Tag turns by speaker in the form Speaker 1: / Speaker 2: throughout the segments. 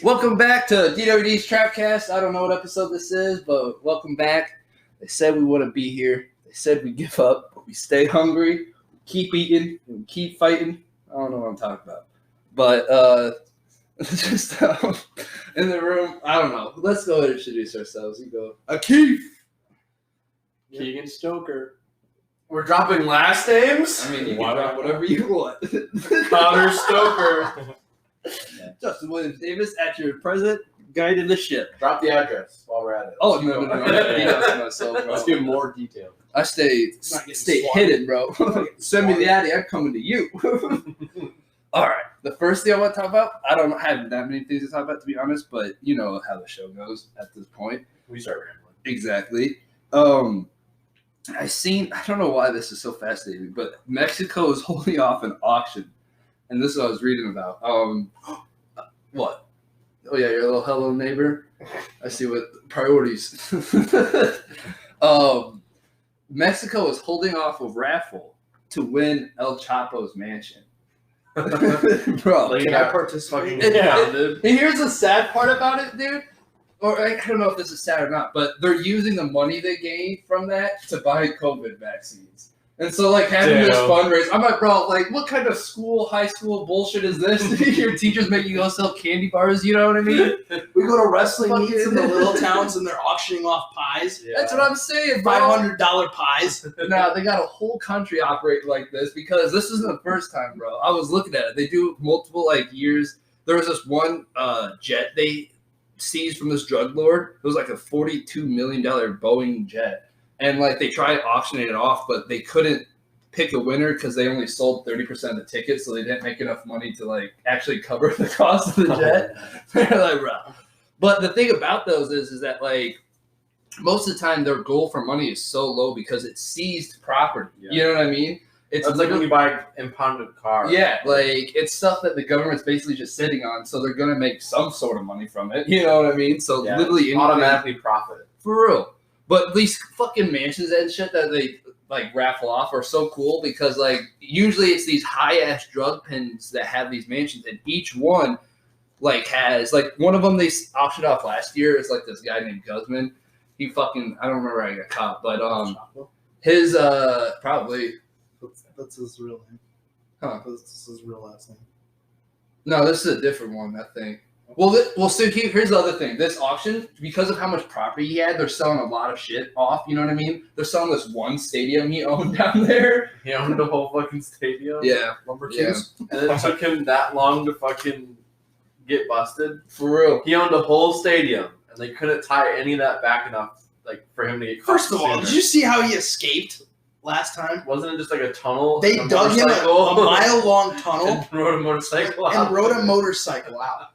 Speaker 1: Welcome back to DWD's Trapcast. I don't know what episode this is, but welcome back. They said we wouldn't be here. They said we give up, but we stay hungry, we keep eating, and we keep fighting. I don't know what I'm talking about. But just in the room, I don't know. Let's go ahead and introduce ourselves. You go.
Speaker 2: Akeef.
Speaker 3: Keegan Stoker.
Speaker 2: We're dropping last names?
Speaker 1: I mean, you can drop whatever you want.
Speaker 3: Connor Stoker.
Speaker 1: Justin Williams Davis at your present guiding the ship.
Speaker 2: Drop the address while we're at it.
Speaker 1: Oh, no. Myself, bro.
Speaker 3: Let's get more detail.
Speaker 1: I stay hidden, bro. Send me the Addy, I'm coming to you. All right. The first thing I want to talk about, I don't have that many things to talk about, to be honest, but you know how the show goes at this point.
Speaker 3: We start rambling.
Speaker 1: Exactly. I don't know why this is so fascinating, but Mexico is holding off an auction. And this is what I was reading about. What? Oh, yeah, your little hello neighbor. I see what priorities. Mexico is holding off a raffle to win El Chapo's mansion. Bro,
Speaker 2: Can I participate?
Speaker 1: And here's the sad part about it, dude. Or I don't know if this is sad or not, but they're using the money they gained from that to buy COVID vaccines. And so, like, having this fundraiser, I'm like, bro, like, what kind of high school bullshit is this? Your teachers make you go sell candy bars, you know what I mean?
Speaker 2: We go to wrestling meets in the little towns and they're auctioning off pies.
Speaker 1: Yeah. That's what I'm saying, bro.
Speaker 2: $500 pies.
Speaker 1: Nah, they got a whole country operating like this because this isn't the first time, bro. I was looking at it. They do multiple, like, years. There was this one jet they seized from this drug lord. It was like a $42 million Boeing jet. And, like, they tried auctioning it off, but they couldn't pick a winner because they only sold 30% of the tickets, so they didn't make enough money to, like, actually cover the cost of the jet. They're like, bro. But the thing about those is that, like, most of the time their goal for money is so low because it's seized property. Yeah. You know what I mean?
Speaker 3: It's like when you buy impounded car.
Speaker 1: Yeah, like, it's stuff that the government's basically just sitting on, so they're going to make some sort of money from it. You know what I mean? So literally
Speaker 3: automatically profit.
Speaker 1: For real. But these fucking mansions and shit that they, like, raffle off are so cool because, like, usually it's these high-ass drug pins that have these mansions, and each one, like, has, like, one of them they auctioned off last year is, like, this guy named Guzman. He fucking, I don't remember how he got caught, but, his, probably.
Speaker 2: That's his real name.
Speaker 1: Huh.
Speaker 2: This is his real last name.
Speaker 1: No, this is a different one, I think. Well, so here's the other thing. This auction, because of how much property he had, they're selling a lot of shit off. You know what I mean? They're selling this one stadium he owned down there.
Speaker 3: He owned the whole fucking stadium?
Speaker 1: Yeah.
Speaker 2: Lumber Kings?
Speaker 3: And it took him that long to fucking get busted?
Speaker 1: For real.
Speaker 3: He owned a whole stadium, and they couldn't tie any of that back enough, like, for him to get caught.
Speaker 2: First of all, did you see how he escaped last time?
Speaker 3: Wasn't it just like a tunnel?
Speaker 2: They dug him a mile-long tunnel
Speaker 3: and rode a motorcycle
Speaker 2: out.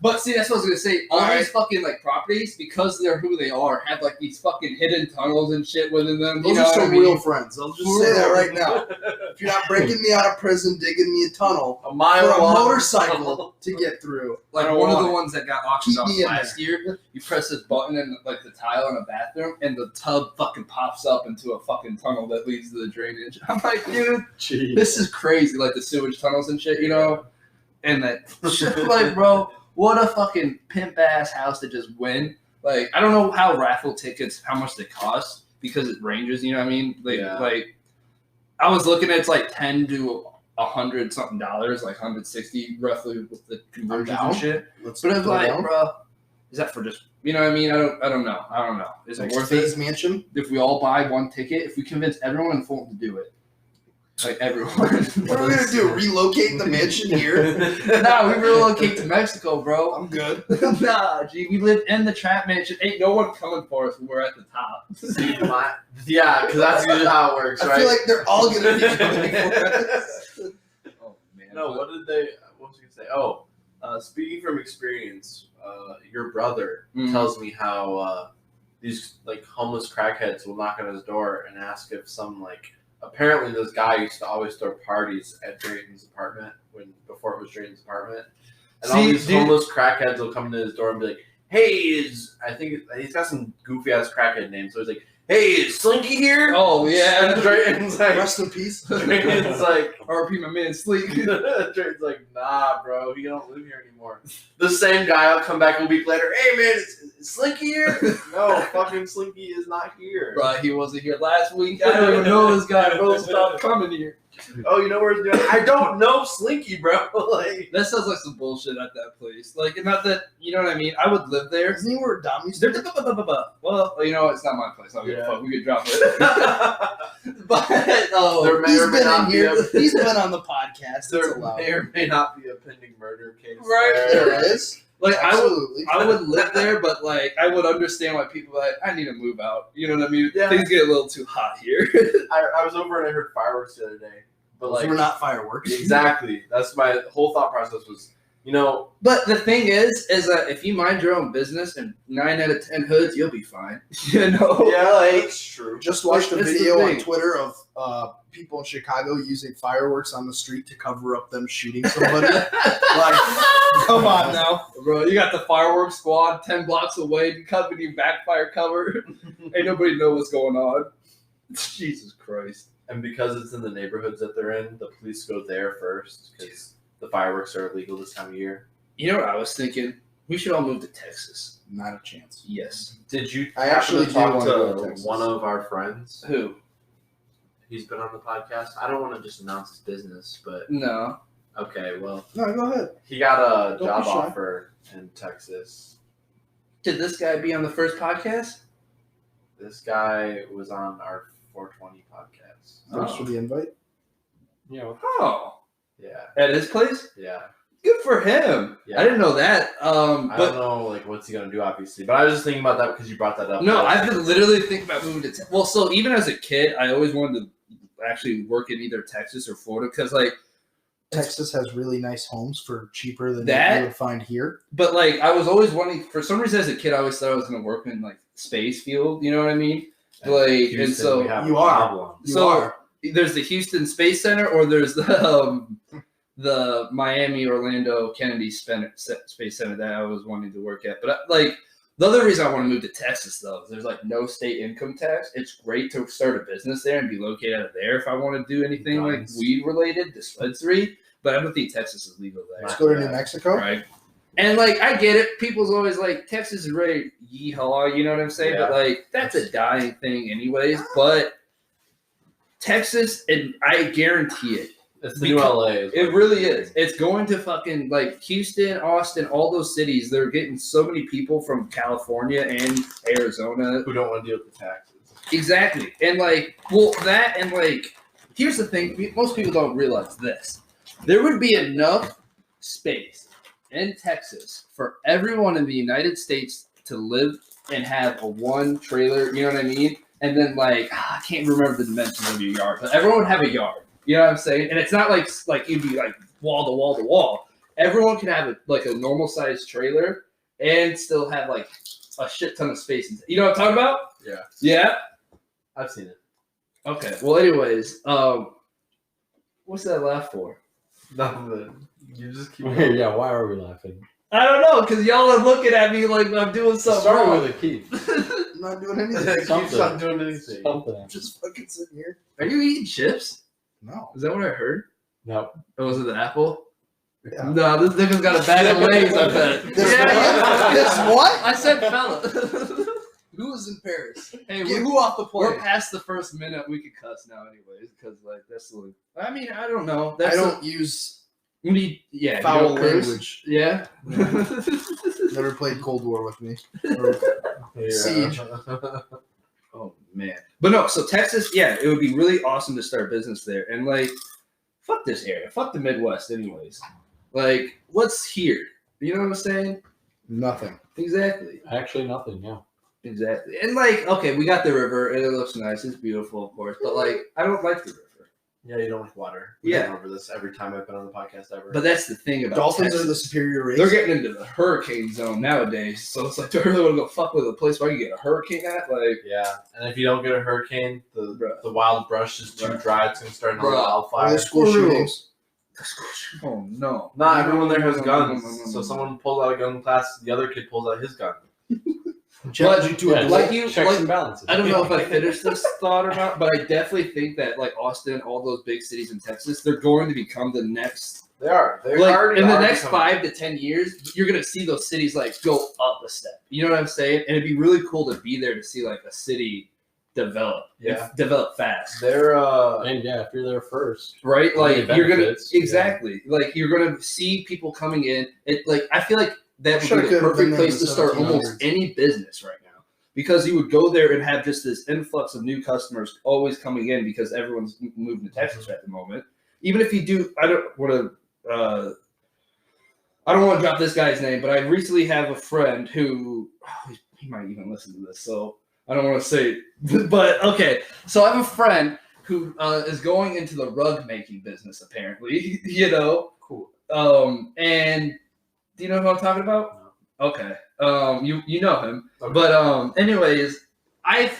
Speaker 1: But see, that's what I was gonna say. All these fucking, like, properties, because they're who they are, have, like, these fucking hidden tunnels and shit within them.
Speaker 2: Those are some real friends. I'll just say that right now. If you're not breaking me out of prison, digging me a tunnel
Speaker 3: a mile
Speaker 2: for a
Speaker 3: long
Speaker 2: motorcycle to get through.
Speaker 1: Like, one of the ones that got auctioned off last year, you press this button in, like, the tile in a bathroom, and the tub fucking pops up into a fucking tunnel that leads to the drainage. I'm like, dude, this is crazy. Like, the sewage tunnels and shit, you know? And that shit, like, bro, what a fucking pimp-ass house to just win. Like, I don't know how raffle tickets, how much they cost, because it ranges, you know what I mean? Like, I was looking at, it's like $10 to $100 something, like 160 roughly with the conversions and shit. But it's like, bro, is that for just, you know what I mean? I don't know. Is it worth it?
Speaker 2: Mansion?
Speaker 1: If we all buy one ticket, if we convince everyone in Fulton to do it. Like, everyone.
Speaker 2: What are we gonna do? Relocate the mansion here?
Speaker 1: Nah, we relocate to Mexico, bro.
Speaker 2: I'm good.
Speaker 1: Nah, G, we live in the Trap Mansion. Ain't no one coming for us when we're at the top.
Speaker 3: Yeah, because that's usually how it works, right?
Speaker 2: I feel like they're all gonna be coming for us.
Speaker 1: Oh, man.
Speaker 3: No, what was I gonna say? Oh, speaking from experience, your brother tells me how these, like, homeless crackheads will knock on his door and ask if some, like, apparently this guy used to always throw parties at Drayton's apartment before it was Drayton's apartment. And all these homeless crackheads will come to his door and be like, hey, I think he's got some goofy ass crackhead name. So he's like, hey, is Slinky here?
Speaker 1: Oh yeah.
Speaker 3: And Drayton's like,
Speaker 2: Rest in peace.
Speaker 3: Drayton's like,
Speaker 1: RP my man Sleek.
Speaker 3: Drayton's like, nah, bro, he don't live here anymore. The same guy will come back a week later. Hey, man, is Slinky here? No, fucking Slinky is not here.
Speaker 1: Bro, he wasn't here last week. I don't even know this guy, bro. Stop coming here.
Speaker 3: Oh, you know where he's doing? I don't know Slinky, bro. Like,
Speaker 1: That sounds like some bullshit at that place. Like, not that, you know what I mean? I would live there.
Speaker 2: Isn't he where Dom used to
Speaker 1: Well, you know, it's not my place. I don't give a fuck. We could drop it. But,
Speaker 3: there may
Speaker 2: He's
Speaker 3: or may
Speaker 2: been
Speaker 3: not
Speaker 2: in
Speaker 3: be
Speaker 2: here.
Speaker 3: a,
Speaker 2: He's been on the podcast.
Speaker 3: there
Speaker 2: It's allowed.
Speaker 3: may or may not be a pending murder case.
Speaker 1: Right.
Speaker 2: There is.
Speaker 1: like,
Speaker 2: Absolutely.
Speaker 1: I would live there, but, like, I would understand why people are like, I need to move out. You know what I mean?
Speaker 3: Yeah.
Speaker 1: Things get a little too hot here.
Speaker 3: I was over and I heard fireworks the other day. But, like,
Speaker 2: We're not fireworks.
Speaker 3: exactly. That's my whole thought process was, you know,
Speaker 1: But the thing is that if you mind your own business and 9 out of 10 hoods, you'll be fine. You know?
Speaker 3: yeah,
Speaker 1: like,
Speaker 3: that's true.
Speaker 2: Just watched a
Speaker 1: That's the
Speaker 2: video on
Speaker 1: thing.
Speaker 2: Twitter of people in Chicago using fireworks on the street to cover up them shooting somebody. Like, come on now.
Speaker 1: bro, you got the fireworks squad 10 blocks away, covering you backfire cover. Ain't nobody know what's going on. Jesus Christ.
Speaker 3: And because it's in the neighborhoods that they're in, the police go there first because the fireworks are illegal this time of year.
Speaker 1: You know what I was thinking? We should all move to Texas.
Speaker 2: Not a chance.
Speaker 1: Yes.
Speaker 3: Did you
Speaker 2: I actually do
Speaker 3: talk
Speaker 2: wanna go to
Speaker 3: to
Speaker 2: Texas.
Speaker 3: one of our friends?
Speaker 1: Who?
Speaker 3: He's been on the podcast. I don't want to just announce his business, but
Speaker 1: No.
Speaker 3: okay, well,
Speaker 2: No, go ahead.
Speaker 3: he got a
Speaker 2: Don't
Speaker 3: job
Speaker 2: be shy.
Speaker 3: offer in Texas.
Speaker 1: Did this guy be on the first podcast?
Speaker 3: This guy was on our 420 podcast.
Speaker 2: Thanks for the invite.
Speaker 3: Yeah.
Speaker 1: Oh.
Speaker 3: Yeah.
Speaker 1: At his place?
Speaker 3: Yeah.
Speaker 1: Good for him.
Speaker 3: Yeah.
Speaker 1: I didn't know that.
Speaker 3: I don't
Speaker 1: But
Speaker 3: know, like, what's he gonna do, obviously, but I was just thinking about that because you brought that up.
Speaker 1: no, I've been literally thinking about moving to Texas. Well, so even as a kid, I always wanted to actually work in either Texas or Florida because, like,
Speaker 2: Texas has really nice homes for cheaper than
Speaker 1: That-
Speaker 2: you would find here.
Speaker 1: but like I was always wanting. For some reason, as a kid, I always thought I was going to work in like space field. You know what I mean? Like,
Speaker 3: Houston,
Speaker 1: and so
Speaker 3: we have
Speaker 2: you
Speaker 3: a
Speaker 2: are.
Speaker 3: problem.
Speaker 2: You
Speaker 1: So-
Speaker 2: are.
Speaker 1: there's the Houston Space Center, or there's the Miami Orlando Kennedy Space Center that I was wanting to work at. But like the other reason I want to move to Texas though is there's like no state income tax. It's great to start a business there and be located out of there if I want to do anything like
Speaker 3: Nice.
Speaker 1: weed related dispensary. But I don't think Texas is legal there.
Speaker 2: Let's go to New Mexico.
Speaker 1: Right. And like I get it, people's always like Texas is ready, yeehaw, you know what I'm saying? But
Speaker 3: Yeah.
Speaker 1: like that's a dying thing anyways. But Texas, and I guarantee it.
Speaker 3: It's the new LA. is
Speaker 1: It
Speaker 3: what
Speaker 1: really
Speaker 3: I'm
Speaker 1: is. It's going to fucking like Houston, Austin, all those cities. They're getting so many people from California and Arizona.
Speaker 3: who don't want to deal with the taxes.
Speaker 1: Exactly. And like, well, that and like, here's the thing. Most people don't realize this. There would be enough space in Texas for everyone in the United States to live and have a one trailer, you know what I mean? And then like, I can't remember the dimensions of your yard, but everyone would have a yard. You know what I'm saying? And it's not like you'd be like wall to wall to wall. Everyone can have a normal sized trailer and still have like a shit ton of space. You know what I'm talking about?
Speaker 3: Yeah.
Speaker 1: Yeah.
Speaker 3: I've seen it.
Speaker 1: Okay. Well, anyways, what's that laugh for?
Speaker 3: Nothing. You just keep.
Speaker 4: Yeah, why are we laughing?
Speaker 1: I don't know, cause y'all are looking at me like I'm doing something
Speaker 4: Starting
Speaker 1: wrong.
Speaker 4: with a key.
Speaker 2: I'm not doing anything.
Speaker 3: Keeps
Speaker 4: Something.
Speaker 3: not doing anything.
Speaker 4: Something.
Speaker 2: Just fucking sitting here.
Speaker 1: Are you eating chips?
Speaker 2: No.
Speaker 1: Is that what I heard?
Speaker 4: No.
Speaker 1: Or was it the apple?
Speaker 2: Yeah.
Speaker 1: No, this nigga's got a bag of Lay's, I bet.
Speaker 2: This what? This what?
Speaker 1: I said fella.
Speaker 2: Who was in Paris?
Speaker 1: Hey,
Speaker 2: Get
Speaker 1: we're,
Speaker 2: who off the
Speaker 1: we're
Speaker 2: plane?
Speaker 1: past the first minute. We could cuss now anyways, because like that's the. I mean, I don't know.
Speaker 2: I
Speaker 1: That's
Speaker 2: don't use
Speaker 1: we need, yeah,
Speaker 2: foul
Speaker 1: you don't curse?
Speaker 2: language.
Speaker 1: Yeah.
Speaker 2: Never played Cold War with me. Or Siege.
Speaker 1: Oh man, but no. So Texas, yeah, it would be really awesome to start business there, and like, fuck this area, fuck the Midwest, anyways. Like, what's here? You know what I'm saying?
Speaker 2: Nothing.
Speaker 1: Exactly,
Speaker 4: Actually, nothing. Yeah.
Speaker 1: exactly. And like, okay, we got the river, and it looks nice. It's beautiful, of course, but like, I don't like the river.
Speaker 3: Yeah, you don't like water. We've
Speaker 1: Yeah.
Speaker 3: gone over this every time I've been on the podcast ever.
Speaker 1: But that's the thing about
Speaker 2: Dolphins
Speaker 1: Texas.
Speaker 2: are the superior race.
Speaker 1: They're getting into the hurricane zone nowadays, so it's like, do I really want to go fuck with a place where you get a hurricane at? Like,
Speaker 3: yeah, and if you don't get a hurricane,
Speaker 1: Bruh.
Speaker 3: the wild brush is too
Speaker 1: Bruh.
Speaker 3: dry. It's gonna start another
Speaker 1: Bruh.
Speaker 2: Or
Speaker 3: wildfire.
Speaker 2: the school
Speaker 1: For real.
Speaker 2: shootings.
Speaker 1: oh no.
Speaker 3: Not everyone there has
Speaker 1: No,
Speaker 3: guns,
Speaker 1: no, no, no,
Speaker 3: so
Speaker 1: no.
Speaker 3: someone pulls out a gun in class, the other kid pulls out his gun.
Speaker 2: Challenge you to a
Speaker 1: like
Speaker 2: duel.
Speaker 1: you,
Speaker 4: checks
Speaker 1: like,
Speaker 4: and balances.
Speaker 1: I don't know if I finished this thought or not, but I definitely think that like Austin, all those big cities in Texas, they're going to become the next.
Speaker 3: They are. They
Speaker 1: Like
Speaker 3: already
Speaker 1: in the
Speaker 3: are
Speaker 1: next
Speaker 3: becoming-
Speaker 1: 5 to 10 years, you're gonna see those cities like go up a step. You know what I'm saying? And it'd be really cool to be there to see like a city develop.
Speaker 3: Yeah.
Speaker 1: Develop fast.
Speaker 3: They're
Speaker 4: And yeah, if you're there first,
Speaker 1: Right?
Speaker 4: All
Speaker 1: Like
Speaker 4: the
Speaker 1: you're gonna
Speaker 4: benefits,
Speaker 1: exactly. Like you're gonna see people coming in. It like I feel like that would
Speaker 2: Sure,
Speaker 1: be
Speaker 2: could
Speaker 1: the
Speaker 2: have been
Speaker 1: perfect
Speaker 2: there in
Speaker 1: place
Speaker 2: the
Speaker 1: to start
Speaker 2: 1700s.
Speaker 1: almost any business right now. Because you would go there and have just this influx of new customers always coming in because everyone's moving to Texas at the moment. Even if you do, I don't want to drop this guy's name, but I recently have a friend who he might even listen to this, so I don't want to say, but okay. So I have a friend who is going into the rug making business apparently,
Speaker 3: cool.
Speaker 1: and do you know who I'm talking about?
Speaker 3: No.
Speaker 1: Okay. You know him.
Speaker 3: Okay.
Speaker 1: But anyways, I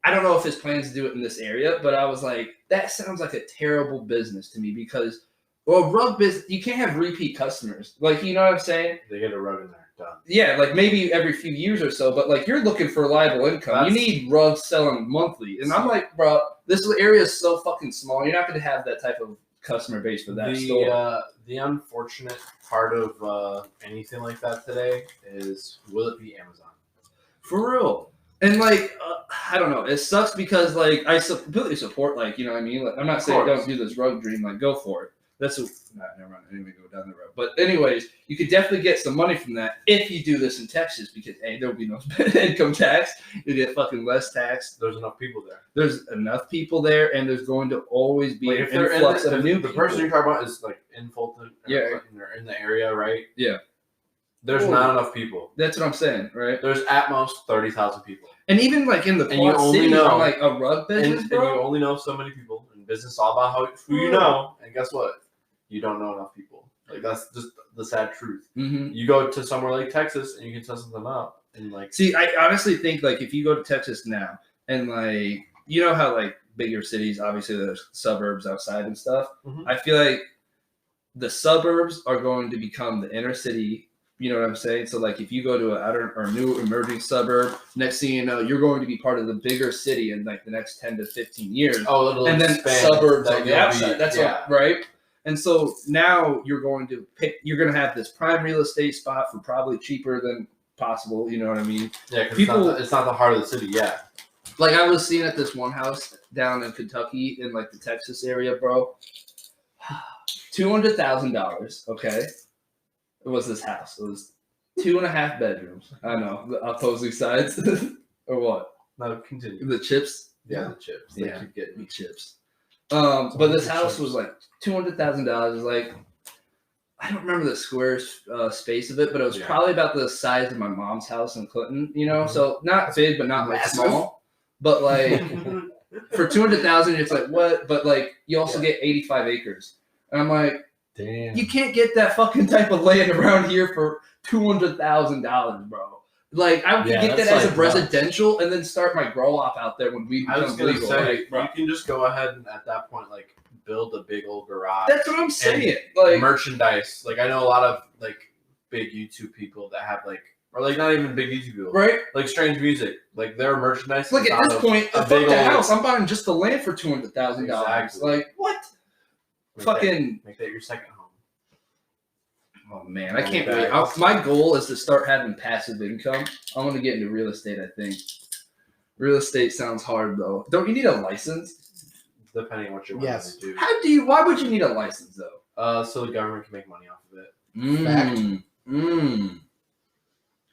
Speaker 1: don't know if his plans to do it in this area, but I was like, that sounds like a terrible business to me because rug business, you can't have repeat customers. Like, you know what I'm saying?
Speaker 3: They get a rug in there. Done.
Speaker 1: Yeah, like maybe every few years or so, but like you're looking for reliable income. You need rugs selling monthly. And I'm like, bro, this area is so fucking small. You're not going to have that type of customer base for that store.
Speaker 3: The unfortunate part of anything like that today is, will it be Amazon?
Speaker 1: For real. And like, I don't know. It sucks because like I completely support, like, you know what I mean? Like, I'm not saying don't do this rug dream. Like, go for it. Never mind. I didn't even go down the road. But anyways, you could definitely get some money from that if you do this in Texas because there'll be no income tax. You get fucking less tax.
Speaker 3: There's enough people there.
Speaker 1: There's enough people there, and there's going to always be
Speaker 3: Like
Speaker 1: an
Speaker 3: if they're
Speaker 1: influx of new
Speaker 3: the
Speaker 1: people.
Speaker 3: person you're talking about is like in Fulton,
Speaker 1: Yeah.
Speaker 3: they're in the area, right?
Speaker 1: Yeah.
Speaker 3: There's
Speaker 1: Cool.
Speaker 3: not enough people.
Speaker 1: That's what I'm saying, right?
Speaker 3: There's at most 30,000 people.
Speaker 1: And even like in the
Speaker 3: And you
Speaker 1: Quad
Speaker 3: only
Speaker 1: Cities,
Speaker 3: know-
Speaker 1: I'm like a rug business,
Speaker 3: And
Speaker 1: bro.
Speaker 3: you only know so many people. And business is all about who you know. And guess what? You don't know enough people. Like that's just the sad truth.
Speaker 1: Mm-hmm.
Speaker 3: You go to somewhere like Texas and you can set something up and like
Speaker 1: See, I honestly think like if you go to Texas now and like you know how like bigger cities, obviously there's suburbs outside and stuff.
Speaker 3: Mhm.
Speaker 1: I feel like the suburbs are going to become the inner city. You know what I'm saying? So like if you go to an outer or new emerging suburb, next thing you know, you're going to be part of the bigger city in like the next 10 to 15 years.
Speaker 3: it'll
Speaker 1: And then
Speaker 3: expand,
Speaker 1: suburbs
Speaker 3: that
Speaker 1: on the
Speaker 3: you'll
Speaker 1: outside.
Speaker 3: be-
Speaker 1: That's
Speaker 3: yeah.
Speaker 1: what, right? And so now you're going to have this prime real estate spot for probably cheaper than possible. You know what I mean?
Speaker 3: Yeah, because
Speaker 1: People-
Speaker 3: it's not the heart of the city yet.
Speaker 1: Like I was seeing at this one house down in Kentucky in like the Texas area, bro. $200,000. Okay, it was this house. It was 2.5 bedrooms. I know the opposing sides or what?
Speaker 3: No, continue.
Speaker 1: The chips.
Speaker 3: Yeah, the chips. They
Speaker 1: Yeah.
Speaker 3: keep getting
Speaker 1: The chips. But this house was like $200,000. Like I don't remember the square space of it, but it was
Speaker 3: Yeah.
Speaker 1: probably about the size of my mom's house in Clinton. You know,
Speaker 3: Mhm.
Speaker 1: so not big, but not like
Speaker 2: Massive.
Speaker 1: small. But like for 200,000, it's like what? But like you also get 85 acres, and I'm like,
Speaker 4: damn.
Speaker 1: you can't get that fucking type of land around here for $200,000, bro. Like I could
Speaker 4: Yeah,
Speaker 1: get that
Speaker 4: that's
Speaker 1: as
Speaker 4: like
Speaker 1: a residential, and then start my grow op out there when we
Speaker 3: I was
Speaker 1: become
Speaker 3: gonna
Speaker 1: legal.
Speaker 3: say
Speaker 1: Like, bro,
Speaker 3: you can just go ahead and at that point like build a big old garage.
Speaker 1: that's what I'm saying. Like
Speaker 3: Merchandise. Like I know a lot of like big YouTube people that have like, or like not even big YouTube people,
Speaker 1: right?
Speaker 3: like strange music. Like their merchandise.
Speaker 1: Look
Speaker 3: is
Speaker 1: at
Speaker 3: out
Speaker 1: this
Speaker 3: of-
Speaker 1: point,
Speaker 3: a
Speaker 1: fuck
Speaker 3: big
Speaker 1: the
Speaker 3: old-
Speaker 1: house. I'm buying just the land for $200,000.
Speaker 3: Exactly.
Speaker 1: Like what?
Speaker 3: Make
Speaker 1: Fucking.
Speaker 3: make that your second home.
Speaker 1: Oh man, I
Speaker 3: Money
Speaker 1: can't wait.
Speaker 3: bags.
Speaker 1: My goal is to start having passive income. I want to get into real estate. I think real estate sounds hard though. Don't you need a license?
Speaker 3: Depending on what you're
Speaker 2: Yes.
Speaker 3: wanting to do.
Speaker 1: How do you? Why would you need a license though?
Speaker 3: So the government can make money off of it.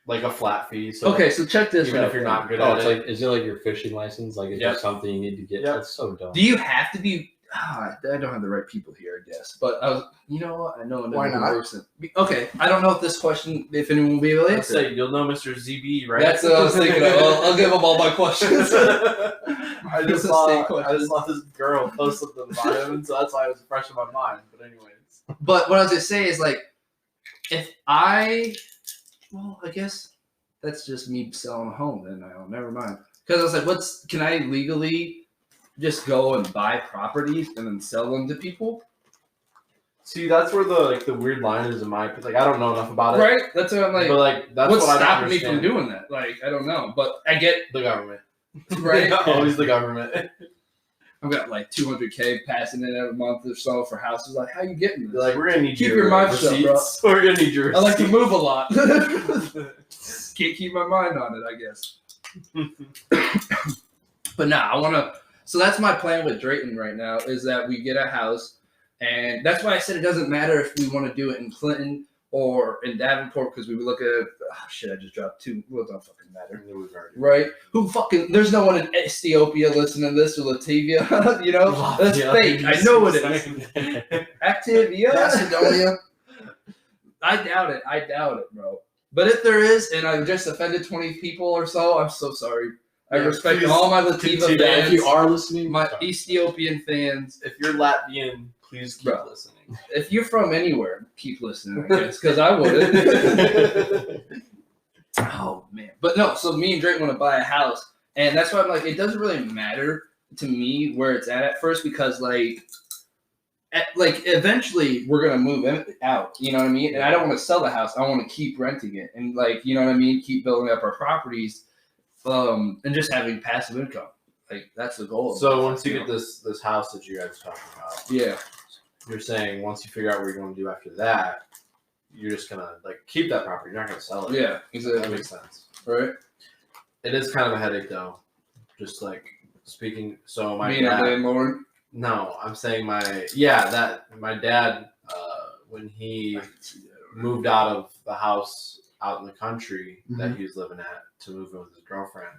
Speaker 3: Like a flat fee. So
Speaker 1: Okay, so check this
Speaker 3: even
Speaker 1: out.
Speaker 3: if you're not good
Speaker 4: Oh,
Speaker 3: at
Speaker 4: it's
Speaker 3: it.
Speaker 4: like, is it like your fishing license? Like, is there
Speaker 3: Yep.
Speaker 4: something you need to get?
Speaker 3: Yep.
Speaker 4: That's so dumb.
Speaker 1: Do you have to be? I don't have the right people here, I guess. But I was, you know what? I know another
Speaker 2: Why not?
Speaker 1: person. Okay, I don't know if this question, if anyone will be able to
Speaker 3: Let's
Speaker 1: answer.
Speaker 3: say you'll know Mr. ZB, right?
Speaker 1: That's what I was thinking. I'll give him all my questions.
Speaker 3: I
Speaker 1: It's
Speaker 3: just
Speaker 1: a
Speaker 3: saw
Speaker 1: state question.
Speaker 3: this girl post something about him, and so that's why it was fresh in my mind. But anyways,
Speaker 1: But what I was gonna say is like, if I, well, I guess that's just me selling a home. Then never mind. Because I was like, can I legally just go and buy properties and then sell them to people?
Speaker 3: See, that's where the weird line is in my like. I don't know enough about it.
Speaker 1: Right? That's what I'm like.
Speaker 3: But like, that's
Speaker 1: what's
Speaker 3: what I
Speaker 1: stopping
Speaker 3: don't
Speaker 1: me from
Speaker 3: understand.
Speaker 1: doing that? Like, I don't know, but I get
Speaker 3: The government.
Speaker 1: right.
Speaker 3: Always the government.
Speaker 1: I've got like 200K passing in every month or so for houses. Like, how you getting this?
Speaker 3: They're like, we're gonna need
Speaker 1: Keep your mouth shut, bro.
Speaker 3: receipts. We're gonna need your
Speaker 1: I like to
Speaker 3: receipts.
Speaker 1: move a lot. Can't keep my mind on it, I guess. But nah, I want to. So that's my plan with Drayton right now is that we get a house, and that's why I said it doesn't matter if we want to do it in Clinton or in Davenport because we would look at. Oh shit! I just dropped two. Well, it don't fucking matter, right? Who fucking? There's no one in Ethiopia listening to this or Latvia. You know, that's fake. I know it is. Activia.
Speaker 2: Macedonia.
Speaker 1: I doubt it, bro. But if there is, and I've just offended 20 people or so, I'm so sorry. I
Speaker 3: Yeah,
Speaker 1: respect
Speaker 3: please
Speaker 1: all my Lativa
Speaker 3: continue.
Speaker 1: fans,
Speaker 4: If you are listening,
Speaker 1: my
Speaker 4: sorry.
Speaker 1: Ethiopian fans.
Speaker 3: If you're Latvian, please keep
Speaker 1: Bro.
Speaker 3: listening.
Speaker 1: If you're from anywhere, keep listening, I guess, because I wouldn't. Oh, man. But no, so me and Drake want to buy a house, and that's why I'm like, it doesn't really matter to me where it's at first because, like, eventually we're gonna move out, you know what I mean? And I don't want to sell the house. I want to keep renting it, and like, you know what I mean? Keep building up our properties, and just having passive income. Like that's the goal.
Speaker 3: So once you get this house that you guys are talking about,
Speaker 1: yeah,
Speaker 3: you're saying once you figure out what you're going to do after that, you're just gonna like keep that property. You're not gonna sell it.
Speaker 1: yeah,
Speaker 3: That
Speaker 1: exactly,
Speaker 3: makes sense.
Speaker 1: right?
Speaker 3: It is kind of a headache though. Just like speaking. So my
Speaker 1: Being a
Speaker 3: dad.
Speaker 1: landlord.
Speaker 3: No, I'm saying my dad when he moved out of the house out in the country that he was living at to move in with his girlfriend.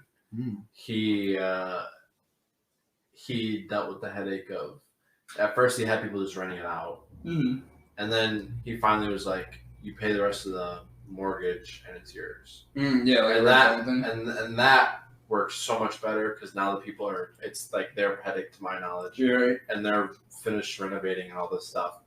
Speaker 3: He dealt with the headache of at first he had people just renting it out, and then he finally was like, "You pay the rest of the mortgage and it's yours."
Speaker 1: Yeah, like
Speaker 3: And that
Speaker 1: something.
Speaker 3: and that works so much better because now the people are it's like their headache to my knowledge.
Speaker 1: You're right.
Speaker 3: And they're finished renovating and all this stuff,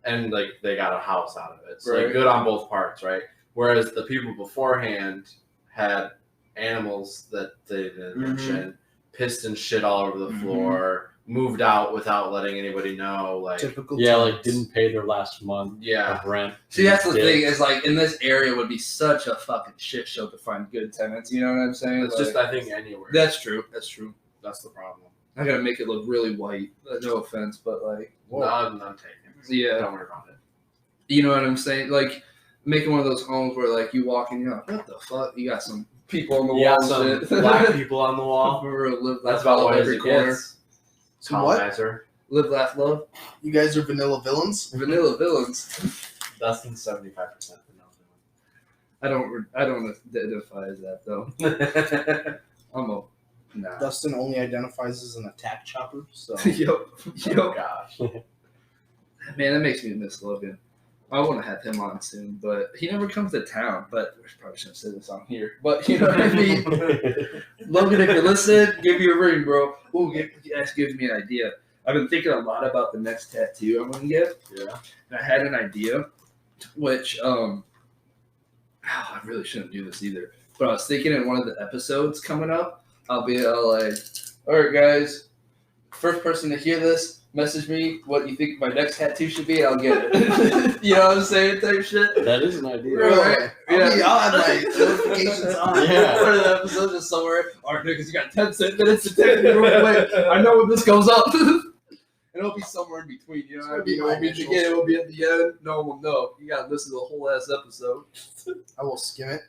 Speaker 3: and like they got a house out of it. So
Speaker 1: Right.
Speaker 3: like good on both parts, right? Whereas the people beforehand had animals that they didn't mention, pissed and shit all over the floor, moved out without letting anybody know. Like
Speaker 2: Typical.
Speaker 4: Yeah, like
Speaker 2: tenants.
Speaker 4: didn't pay their last month
Speaker 3: yeah,
Speaker 4: of rent.
Speaker 1: See, that's the
Speaker 4: Did.
Speaker 1: thing is like in this area would be such a fucking shit show to find good tenants. You know what I'm saying?
Speaker 3: it's
Speaker 1: Like,
Speaker 3: just I think anywhere.
Speaker 1: that's true. That's true.
Speaker 3: That's the problem.
Speaker 1: I gotta make it look really white. No offense, but like,
Speaker 3: No, I'm taking.
Speaker 1: yeah.
Speaker 3: Don't worry about it.
Speaker 1: You know what I'm saying? Like making one of those homes where like you walk in, you're like, what the fuck? You got some people on the
Speaker 3: You
Speaker 1: wall
Speaker 3: got
Speaker 1: and
Speaker 3: some
Speaker 1: shit.
Speaker 3: black people on the wall.
Speaker 1: For real, live,
Speaker 3: That's
Speaker 1: laugh,
Speaker 3: about
Speaker 1: love
Speaker 3: what
Speaker 1: every
Speaker 3: it
Speaker 1: corner.
Speaker 3: gets.
Speaker 2: Some what?
Speaker 3: Colonizer.
Speaker 1: Live, laugh, love.
Speaker 2: You guys are vanilla villains.
Speaker 1: Vanilla villains.
Speaker 3: Less than 75%
Speaker 1: I don't identify as that though. I'm a nah.
Speaker 2: Dustin only identifies as an attack chopper. So
Speaker 1: Yo,
Speaker 3: Oh gosh.
Speaker 1: man, that makes me miss Logan. I want to have him on soon, but he never comes to town. But we probably shouldn't say this on here. But you know what I mean. Logan, if you're listening, give me a ring, bro. Ooh, that's giving me an idea. I've been thinking a lot about the next tattoo I'm gonna get.
Speaker 3: Yeah.
Speaker 1: And I had an idea, which I really shouldn't do this either. But I was thinking in one of the episodes coming up, I'll be like, all right, guys, first person to hear this, message me what you think my next tattoo should be, and I'll get it. You know what I'm saying? Type shit.
Speaker 4: That is an idea.
Speaker 1: Right.
Speaker 2: I'll have my notifications on.
Speaker 4: Yeah.
Speaker 1: Part of the episode just somewhere. All right, niggas, you got 10 minutes to take me real quick. I know when this goes up. And it'll be somewhere in between. You know what I mean? It won't be at the beginning, it will be at the end. No one will know. You got to listen to the whole ass episode.
Speaker 2: I will skim it.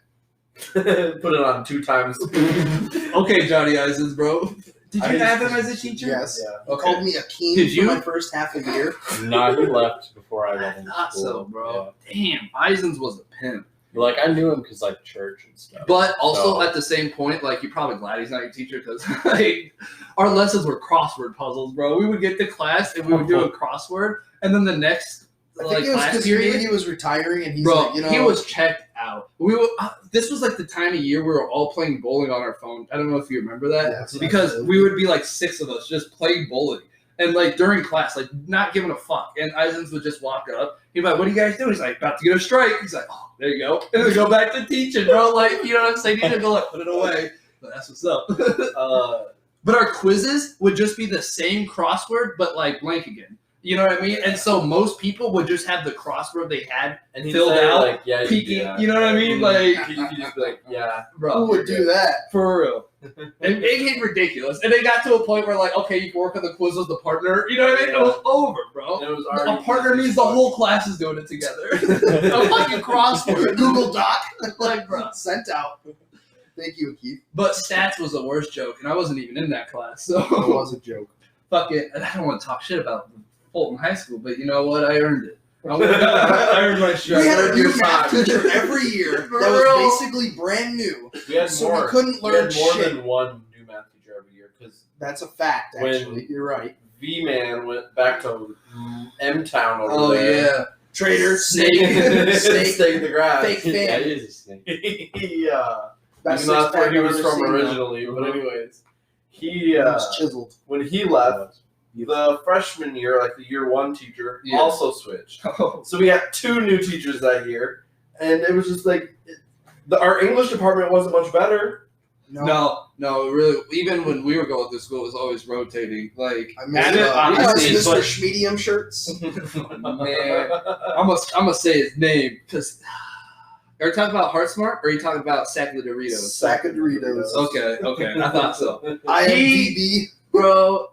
Speaker 3: Put it on 2 times.
Speaker 1: Okay, Johnny Isons, bro. Did you
Speaker 3: I
Speaker 1: have
Speaker 3: used
Speaker 1: him
Speaker 3: to-
Speaker 1: as a teacher?
Speaker 2: Yes.
Speaker 3: Yeah.
Speaker 2: He
Speaker 1: Okay.
Speaker 2: called me a king
Speaker 1: Did you?
Speaker 2: for my first half a year.
Speaker 4: Nah, he left before I got into
Speaker 1: thought
Speaker 4: school.
Speaker 1: so, bro. Damn, Isons was a pimp.
Speaker 4: Yeah. Like, I knew him because, like, church and stuff.
Speaker 1: But also
Speaker 4: So-
Speaker 1: at the same point, like, you're probably glad he's not your teacher because like, our lessons were crossword puzzles, bro. We would get to class and we would do a crossword, and then the next
Speaker 2: I
Speaker 1: like
Speaker 2: think it was
Speaker 1: class
Speaker 2: because he
Speaker 1: period,
Speaker 2: was retiring and he's
Speaker 1: bro,
Speaker 2: like, you know,
Speaker 1: he was checked out. We were. This was like the time of year we were all playing bowling on our phone. I don't know if you remember that.
Speaker 2: Yes,
Speaker 1: Because
Speaker 2: absolutely.
Speaker 1: we would be like 6 of us just playing bowling. And like during class, like not giving a fuck. And Isons would just walk up. He'd be like, what are you guys doing? He's like, about to get a strike. He's like, oh, there you go. And then go back to teaching, bro. Like, you know what I'm saying? You need to go like, put it away. But that's what's up. But our quizzes would just be the same crossword, but like blank again. You know what I mean? And so most people would just have the crossword they had
Speaker 4: And he'd
Speaker 1: filled
Speaker 4: say,
Speaker 1: out,
Speaker 4: like, yeah,
Speaker 1: peeking. You know what I mean? Like,
Speaker 4: you could just be like, yeah.
Speaker 1: bro,
Speaker 2: Who would do that?
Speaker 1: for real. It became ridiculous. And it got to a point where, like, okay, you can work on the quiz with the partner. You know what I mean? It was over, bro.
Speaker 3: And it was
Speaker 1: A
Speaker 3: already
Speaker 1: partner means the whole class is doing it together. A fucking crossword.
Speaker 2: Google Doc,
Speaker 1: Like, bro.
Speaker 2: sent out. Thank you, Keith.
Speaker 1: But stats was the worst joke, and I wasn't even in that class. So,
Speaker 2: It was a joke.
Speaker 1: fuck it. I don't want to talk shit about Fulton High School, but you know what? I earned it. I earned my shit.
Speaker 2: We had a
Speaker 3: Your
Speaker 2: new math
Speaker 3: time.
Speaker 2: teacher every year
Speaker 1: For
Speaker 2: that
Speaker 1: real?
Speaker 2: was basically brand new.
Speaker 3: We had
Speaker 2: So
Speaker 3: more.
Speaker 2: we couldn't
Speaker 3: We
Speaker 2: learn
Speaker 3: had more
Speaker 2: shit.
Speaker 3: than one new math teacher every year because
Speaker 2: That's a fact,
Speaker 3: When-
Speaker 2: actually. You're right.
Speaker 3: V-Man went back to M-Town over
Speaker 1: Oh,
Speaker 3: there.
Speaker 1: yeah.
Speaker 2: Traitor,
Speaker 1: Snake.
Speaker 3: Stake in the grass.
Speaker 2: Fake
Speaker 4: Yeah,
Speaker 2: fan.
Speaker 4: it is a snake.
Speaker 3: Yeah.
Speaker 2: Best
Speaker 3: Even though that's where
Speaker 2: six-pack
Speaker 3: he
Speaker 2: I've
Speaker 3: was
Speaker 2: ever
Speaker 3: from
Speaker 2: seen, though.
Speaker 3: originally. But anyways, he
Speaker 2: It was chiseled.
Speaker 3: when he left, the freshman year, like the year one teacher,
Speaker 1: Yeah.
Speaker 3: also switched. So we had 2 new teachers that year, and it was just like our English department wasn't much better.
Speaker 1: No, really. Even when we were going to school, it was always rotating. Like,
Speaker 2: I miss,
Speaker 1: and it, honestly,
Speaker 2: Mr.
Speaker 1: but
Speaker 2: Schmedium shirts.
Speaker 1: man, I'm gonna say his name because. Are you talking about Heart Smart or are you talking about Sack of the Doritos?
Speaker 2: Sack of Doritos.
Speaker 1: Okay, I thought so.
Speaker 2: IMDb.
Speaker 1: Bro,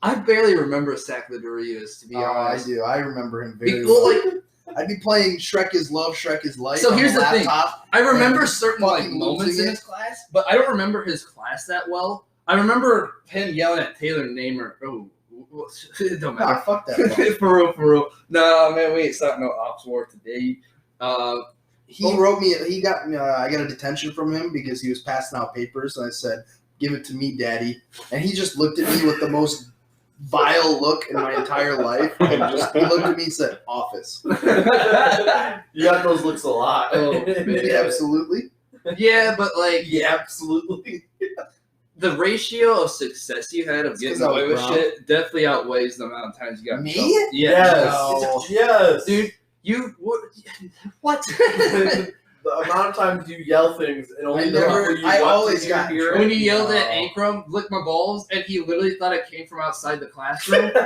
Speaker 1: I barely remember Sack of the Doritos, to be
Speaker 2: I
Speaker 1: honest.
Speaker 2: do. I remember him very
Speaker 1: Well,
Speaker 2: well.
Speaker 1: like,
Speaker 2: I'd be playing Shrek is Love, Shrek is Life
Speaker 1: So
Speaker 2: on
Speaker 1: here's
Speaker 2: the
Speaker 1: the thing.
Speaker 2: laptop.
Speaker 1: I remember
Speaker 2: and
Speaker 1: certain like
Speaker 2: fucking
Speaker 1: moments
Speaker 2: losing
Speaker 1: in
Speaker 2: it.
Speaker 1: his class, but I don't remember his class that well. I remember him yelling at Taylor Namer. Oh, it don't
Speaker 2: Nah,
Speaker 1: matter.
Speaker 2: fuck that.
Speaker 1: For real. No, man, we ain't starting no ops war today.
Speaker 2: He wrote me. He got. I got a detention from him because he was passing out papers, and I said, "Give it to me, Daddy." And he just looked at me with the most vile look in my entire life, and he looked at me and said, "Office."
Speaker 3: You got those looks a lot.
Speaker 1: Oh, man.
Speaker 2: Yeah, absolutely.
Speaker 1: Yeah, but like
Speaker 3: Yeah, absolutely.
Speaker 1: the ratio of success you had of getting
Speaker 2: 'cause I was
Speaker 1: away with
Speaker 2: brown.
Speaker 1: shit definitely outweighs the amount of times you got in
Speaker 2: Me?
Speaker 1: trouble. Yeah.
Speaker 3: Yes.
Speaker 2: No.
Speaker 3: Yes.
Speaker 1: Dude, what?
Speaker 3: The amount of times you yell things and only know
Speaker 2: never-
Speaker 3: when you
Speaker 2: I
Speaker 3: want
Speaker 2: always
Speaker 3: to
Speaker 2: got
Speaker 3: hear it.
Speaker 1: When you yelled at
Speaker 2: No.
Speaker 1: Ankrum, lick my balls, and he literally thought it came from outside the classroom. Like,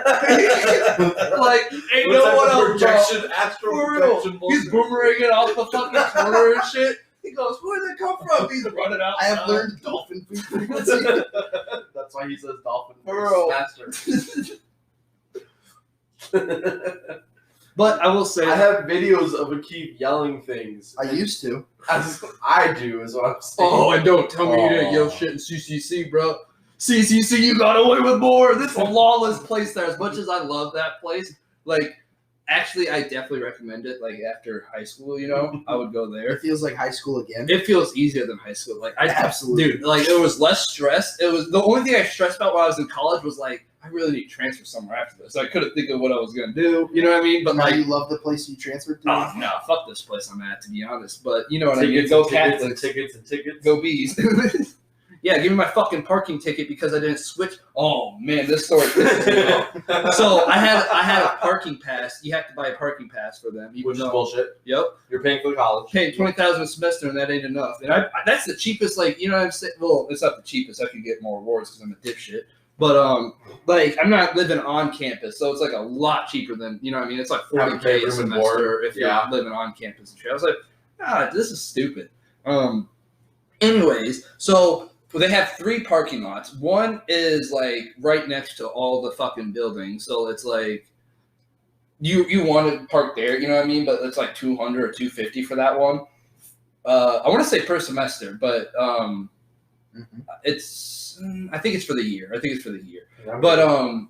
Speaker 1: ain't
Speaker 3: What's
Speaker 1: no
Speaker 3: that,
Speaker 1: one
Speaker 3: the
Speaker 1: else, bro.
Speaker 3: projection, astral
Speaker 1: For real.
Speaker 3: projection
Speaker 1: He's
Speaker 3: bullshit.
Speaker 1: boomeranging off the fucking corner and shit. He goes, where'd that come from? He's running out.
Speaker 2: I have learned dolphin food frequency.
Speaker 3: That's why he says dolphin
Speaker 1: For real.
Speaker 3: master.
Speaker 1: But I will say,
Speaker 3: I have videos of Akeem yelling things.
Speaker 2: I used to.
Speaker 3: As I do, is what I'm saying.
Speaker 1: oh, and don't tell me you didn't yell
Speaker 4: Oh.
Speaker 1: shit in CCC, bro. CCC, you got away with more. This is a lawless place there. As much as I love that place, like, actually, I definitely recommend it. Like, after high school, you know, I would go there.
Speaker 2: It feels like high school again.
Speaker 1: It feels easier than high school. Like,
Speaker 2: Absolutely.
Speaker 1: dude, like, it was less stress. It was the only thing I stressed about while I was in college was like, I really need to transfer somewhere after this. I couldn't think of what I was gonna do. You know what I mean? But
Speaker 2: Now
Speaker 1: like,
Speaker 2: you love the place you transferred to.
Speaker 1: oh no, fuck this place I'm at, to be honest. But you know what I mean?
Speaker 3: Tickets
Speaker 1: Go
Speaker 3: and tickets and
Speaker 1: Catholics,
Speaker 3: tickets and tickets.
Speaker 1: go bees. Yeah, give me my fucking parking ticket because I didn't switch. Oh man, this story pisses me off. So I had a parking pass. You have to buy a parking pass for them. even
Speaker 3: Which is
Speaker 1: though-
Speaker 3: bullshit.
Speaker 1: Yep.
Speaker 3: You're paying for the college.
Speaker 1: Paying $20,000 a semester and that ain't enough. And I that's the cheapest. Like, you know what I'm saying? Well, it's not the cheapest. I could get more rewards because I'm a dipshit. But like I'm not living on campus, so it's like a lot cheaper than, you know what I mean? It's like
Speaker 3: Having to pay
Speaker 1: $40K a
Speaker 3: room and
Speaker 1: semester
Speaker 3: board.
Speaker 1: if you're
Speaker 3: Yeah.
Speaker 1: living on campus and shit. I was like, this is stupid. Anyways, so they have 3 parking lots. One is like right next to all the fucking buildings, so it's like you want to park there, you know what I mean? But it's like $200 or $250 for that one. I want to say per semester, but I think it's for the year. But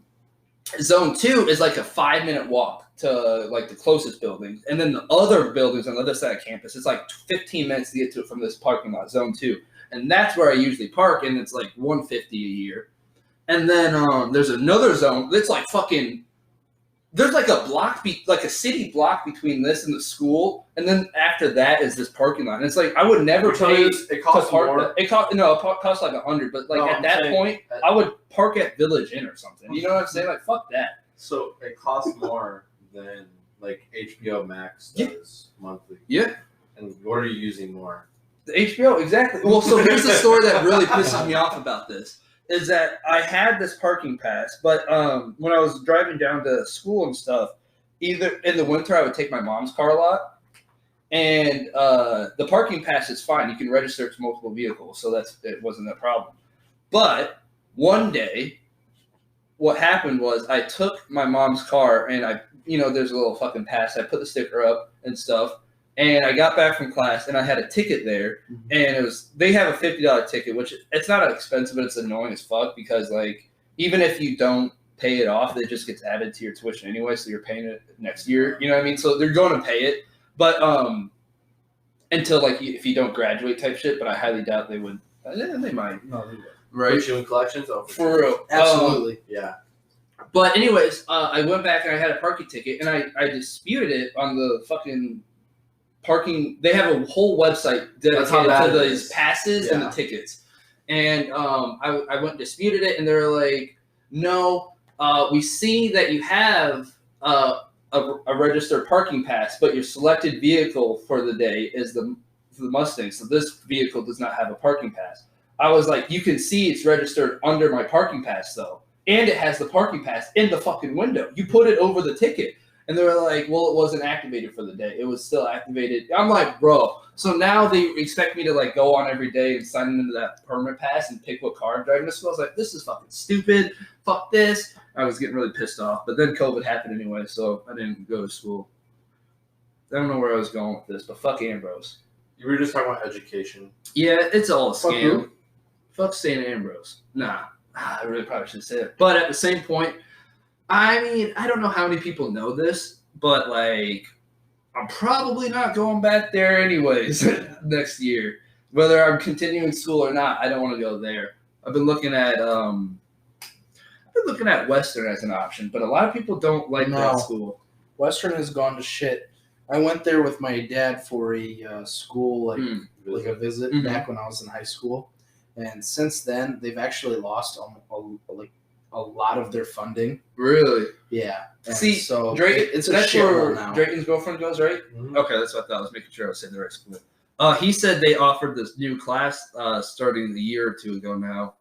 Speaker 1: zone 2 is like a 5-minute walk to like the closest buildings, and then the other buildings on the other side of campus, it's like 15 minutes to get to it from this parking lot, zone 2, and that's where I usually park, and it's like $150 a year. And then there's another zone that's like fucking. There's like a block, like a city block between this and the school, and then after that is this parking lot. And it's like I would never
Speaker 3: You're telling
Speaker 1: pay
Speaker 3: us it
Speaker 1: to
Speaker 3: costs
Speaker 1: park.
Speaker 3: more?
Speaker 1: It cost like $100, but like
Speaker 3: No,
Speaker 1: at
Speaker 3: I'm
Speaker 1: that
Speaker 3: saying-
Speaker 1: point, I would park at Village Inn or something. You know what I'm saying? Like fuck that.
Speaker 3: So it costs more than like HBO Max does monthly.
Speaker 1: Yeah.
Speaker 3: And what are you using more?
Speaker 1: The HBO, exactly. Well, so here's the story that really pisses me off about this. is that I had this parking pass, but when I was driving down to school and stuff, either in the winter I would take my mom's car a lot, and the parking pass is fine. You can register to multiple vehicles, so it wasn't a problem. But one day, what happened was I took my mom's car and there's a little fucking pass. I put the sticker up and stuff, and I got back from class and I had a ticket there, and they have a $50 ticket, which it's not expensive, but it's annoying as fuck because like even if you don't pay it off, it just gets added to your tuition anyway, so you're paying it next year. You know what I mean? So they're going to pay it, but until like if you don't graduate type shit. But I highly doubt they would. They might.
Speaker 2: No, they would.
Speaker 1: Right?
Speaker 3: Put you in collections? Oh,
Speaker 1: For real.
Speaker 2: Absolutely.
Speaker 3: Yeah.
Speaker 1: But anyways, I went back and I had a parking ticket, and I disputed it on the fucking parking. They have a whole website dedicated to these passes and the tickets. And I went and disputed it, and they were like, no, we see that you have a registered parking pass, but your selected vehicle for the day is the Mustang, so this vehicle does not have a parking pass. I was like, you can see it's registered under my parking pass, though. And it has the parking pass in the fucking window. You put it over the ticket. And they were like, well, it wasn't activated for the day. It was still activated. I'm like, bro. So now they expect me to like go on every day and sign into that permit pass and pick what car I'm driving to school. I was like, this is fucking stupid. Fuck this. I was getting really pissed off. But then COVID happened anyway, so I didn't go to school. I don't know where I was going with this, but fuck Ambrose.
Speaker 3: You were just talking about education.
Speaker 1: Yeah, it's all a
Speaker 2: Fuck
Speaker 1: scam.
Speaker 2: who?
Speaker 1: Fuck St. Ambrose. Nah, I really probably should say it. But at the same point, I mean, I don't know how many people know this, but like, I'm probably not going back there anyways next year. Whether I'm continuing school or not, I don't want to go there. I've been looking at Western as an option, but a lot of people don't like that school.
Speaker 2: Western has gone to shit. I went there with my dad for a school like a visit back when I was in high school, and since then they've actually lost a lot of their funding.
Speaker 1: Really?
Speaker 2: Yeah. And
Speaker 1: see,
Speaker 2: so
Speaker 1: Drayton,
Speaker 2: it's a
Speaker 1: that's
Speaker 2: shit
Speaker 1: where
Speaker 2: now.
Speaker 1: Drayton's girlfriend goes, right?
Speaker 3: Mm-hmm.
Speaker 1: Okay, that's what I thought. I was making sure I was saying the right school. He said they offered this new class starting a year or two ago now,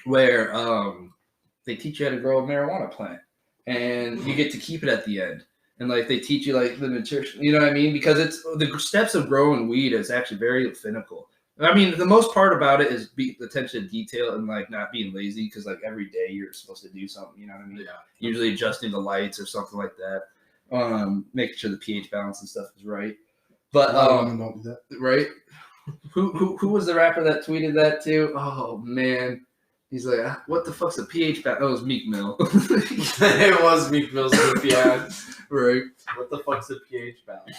Speaker 1: where they teach you how to grow a marijuana plant, and you get to keep it at the end. And like they teach you like the nutrition, you know what I mean? Because it's the steps of growing weed is actually very finical. I mean, the most part about it is the attention to detail and like not being lazy, because like every day you're supposed to do something, you know what I mean?
Speaker 3: Yeah.
Speaker 1: Usually adjusting the lights or something like that. Making sure the pH balance and stuff is right. But
Speaker 2: don't do that.
Speaker 1: right? Who was the rapper that tweeted that too? Oh man. He's like, what the fuck's a pH balance? Oh, it was Meek Mill.
Speaker 3: It was Meek Mill's goofy ass.
Speaker 1: Right.
Speaker 3: What the fuck's a pH balance?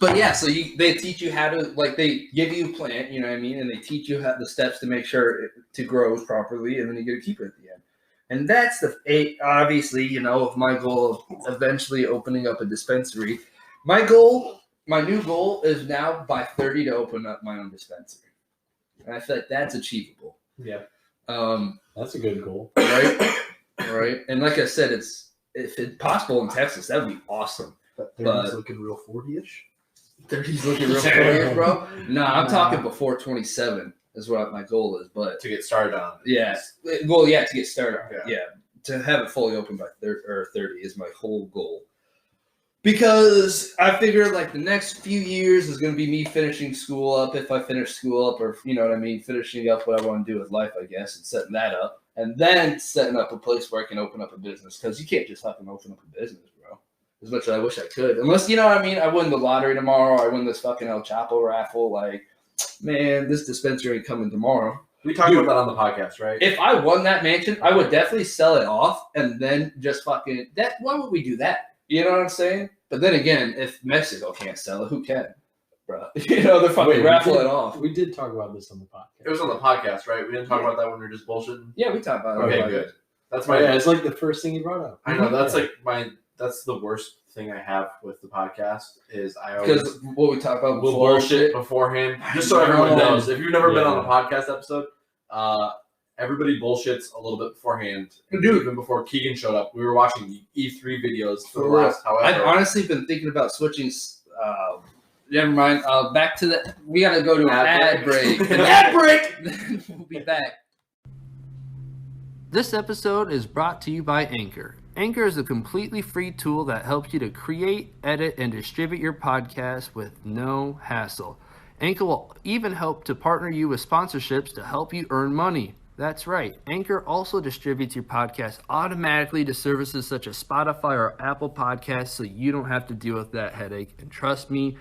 Speaker 1: But yeah, so they teach you how to, like, they give you a plant, you know what I mean, and they teach you the steps to make sure it to grow properly, and then you get to keep it at the end. And that's obviously, you know, of my goal of eventually opening up a dispensary. My new goal is now by 30 to open up my own dispensary. And I feel like that's achievable.
Speaker 4: Yeah.
Speaker 1: That's
Speaker 4: a good goal.
Speaker 1: Right? Right. And like I said, if it's possible in Texas, that would be awesome.
Speaker 2: But 30's looking real 40-ish.
Speaker 1: 30's looking real 40, bro. I'm talking before 27 is what my goal is. But
Speaker 3: to get started on it.
Speaker 1: Yeah. Well, yeah, to get started on it. Yeah. To have it fully open by 30 is my whole goal. Because I figure like the next few years is going to be me finishing school up, if I finish school up, or you know what I mean, finishing up what I want to do with life, I guess, and setting that up. And then setting up a place where I can open up a business. Because you can't just fucking open up a business, bro. As much as I wish I could. Unless, you know what I mean, I win the lottery tomorrow, or I win this fucking El Chapo raffle. Like, man, this dispensary ain't coming tomorrow.
Speaker 3: We talked about that on the podcast, right?
Speaker 1: If I won that mansion, I would definitely sell it off and then just fucking that. Why would we do that? You know what I'm saying? But then again, if Mexico can't sell it, who can, bro? You know, they're fucking raffle it off.
Speaker 4: We did talk about this on the podcast.
Speaker 3: It was on the podcast, right? We didn't talk about that when we were just bullshitting.
Speaker 1: Yeah, we talked about it.
Speaker 3: Okay, good. That's
Speaker 4: it's like the first thing you brought up.
Speaker 3: I know that's that's the worst thing I have with the podcast is I always
Speaker 1: because what we talked about
Speaker 3: will
Speaker 1: before
Speaker 3: bullshit beforehand. Just so everyone knows, if you've never been on a podcast episode, everybody bullshits a little bit beforehand.
Speaker 1: Dude,
Speaker 3: even before Keegan showed up, we were watching E3 videos for the
Speaker 1: real.
Speaker 3: last however.
Speaker 1: I've honestly been thinking about switching Never mind. Back to the. We gotta go to an ad break.
Speaker 2: Ad break.
Speaker 1: We'll be back. This episode is brought to you by Anchor. Anchor is a completely free tool that helps you to create, edit, and distribute your podcast with no hassle. Anchor will even help to partner you with sponsorships to help you earn money. That's right. Anchor also distributes your podcast automatically to services such as Spotify or Apple Podcasts, so you don't have to deal with that headache. And trust me,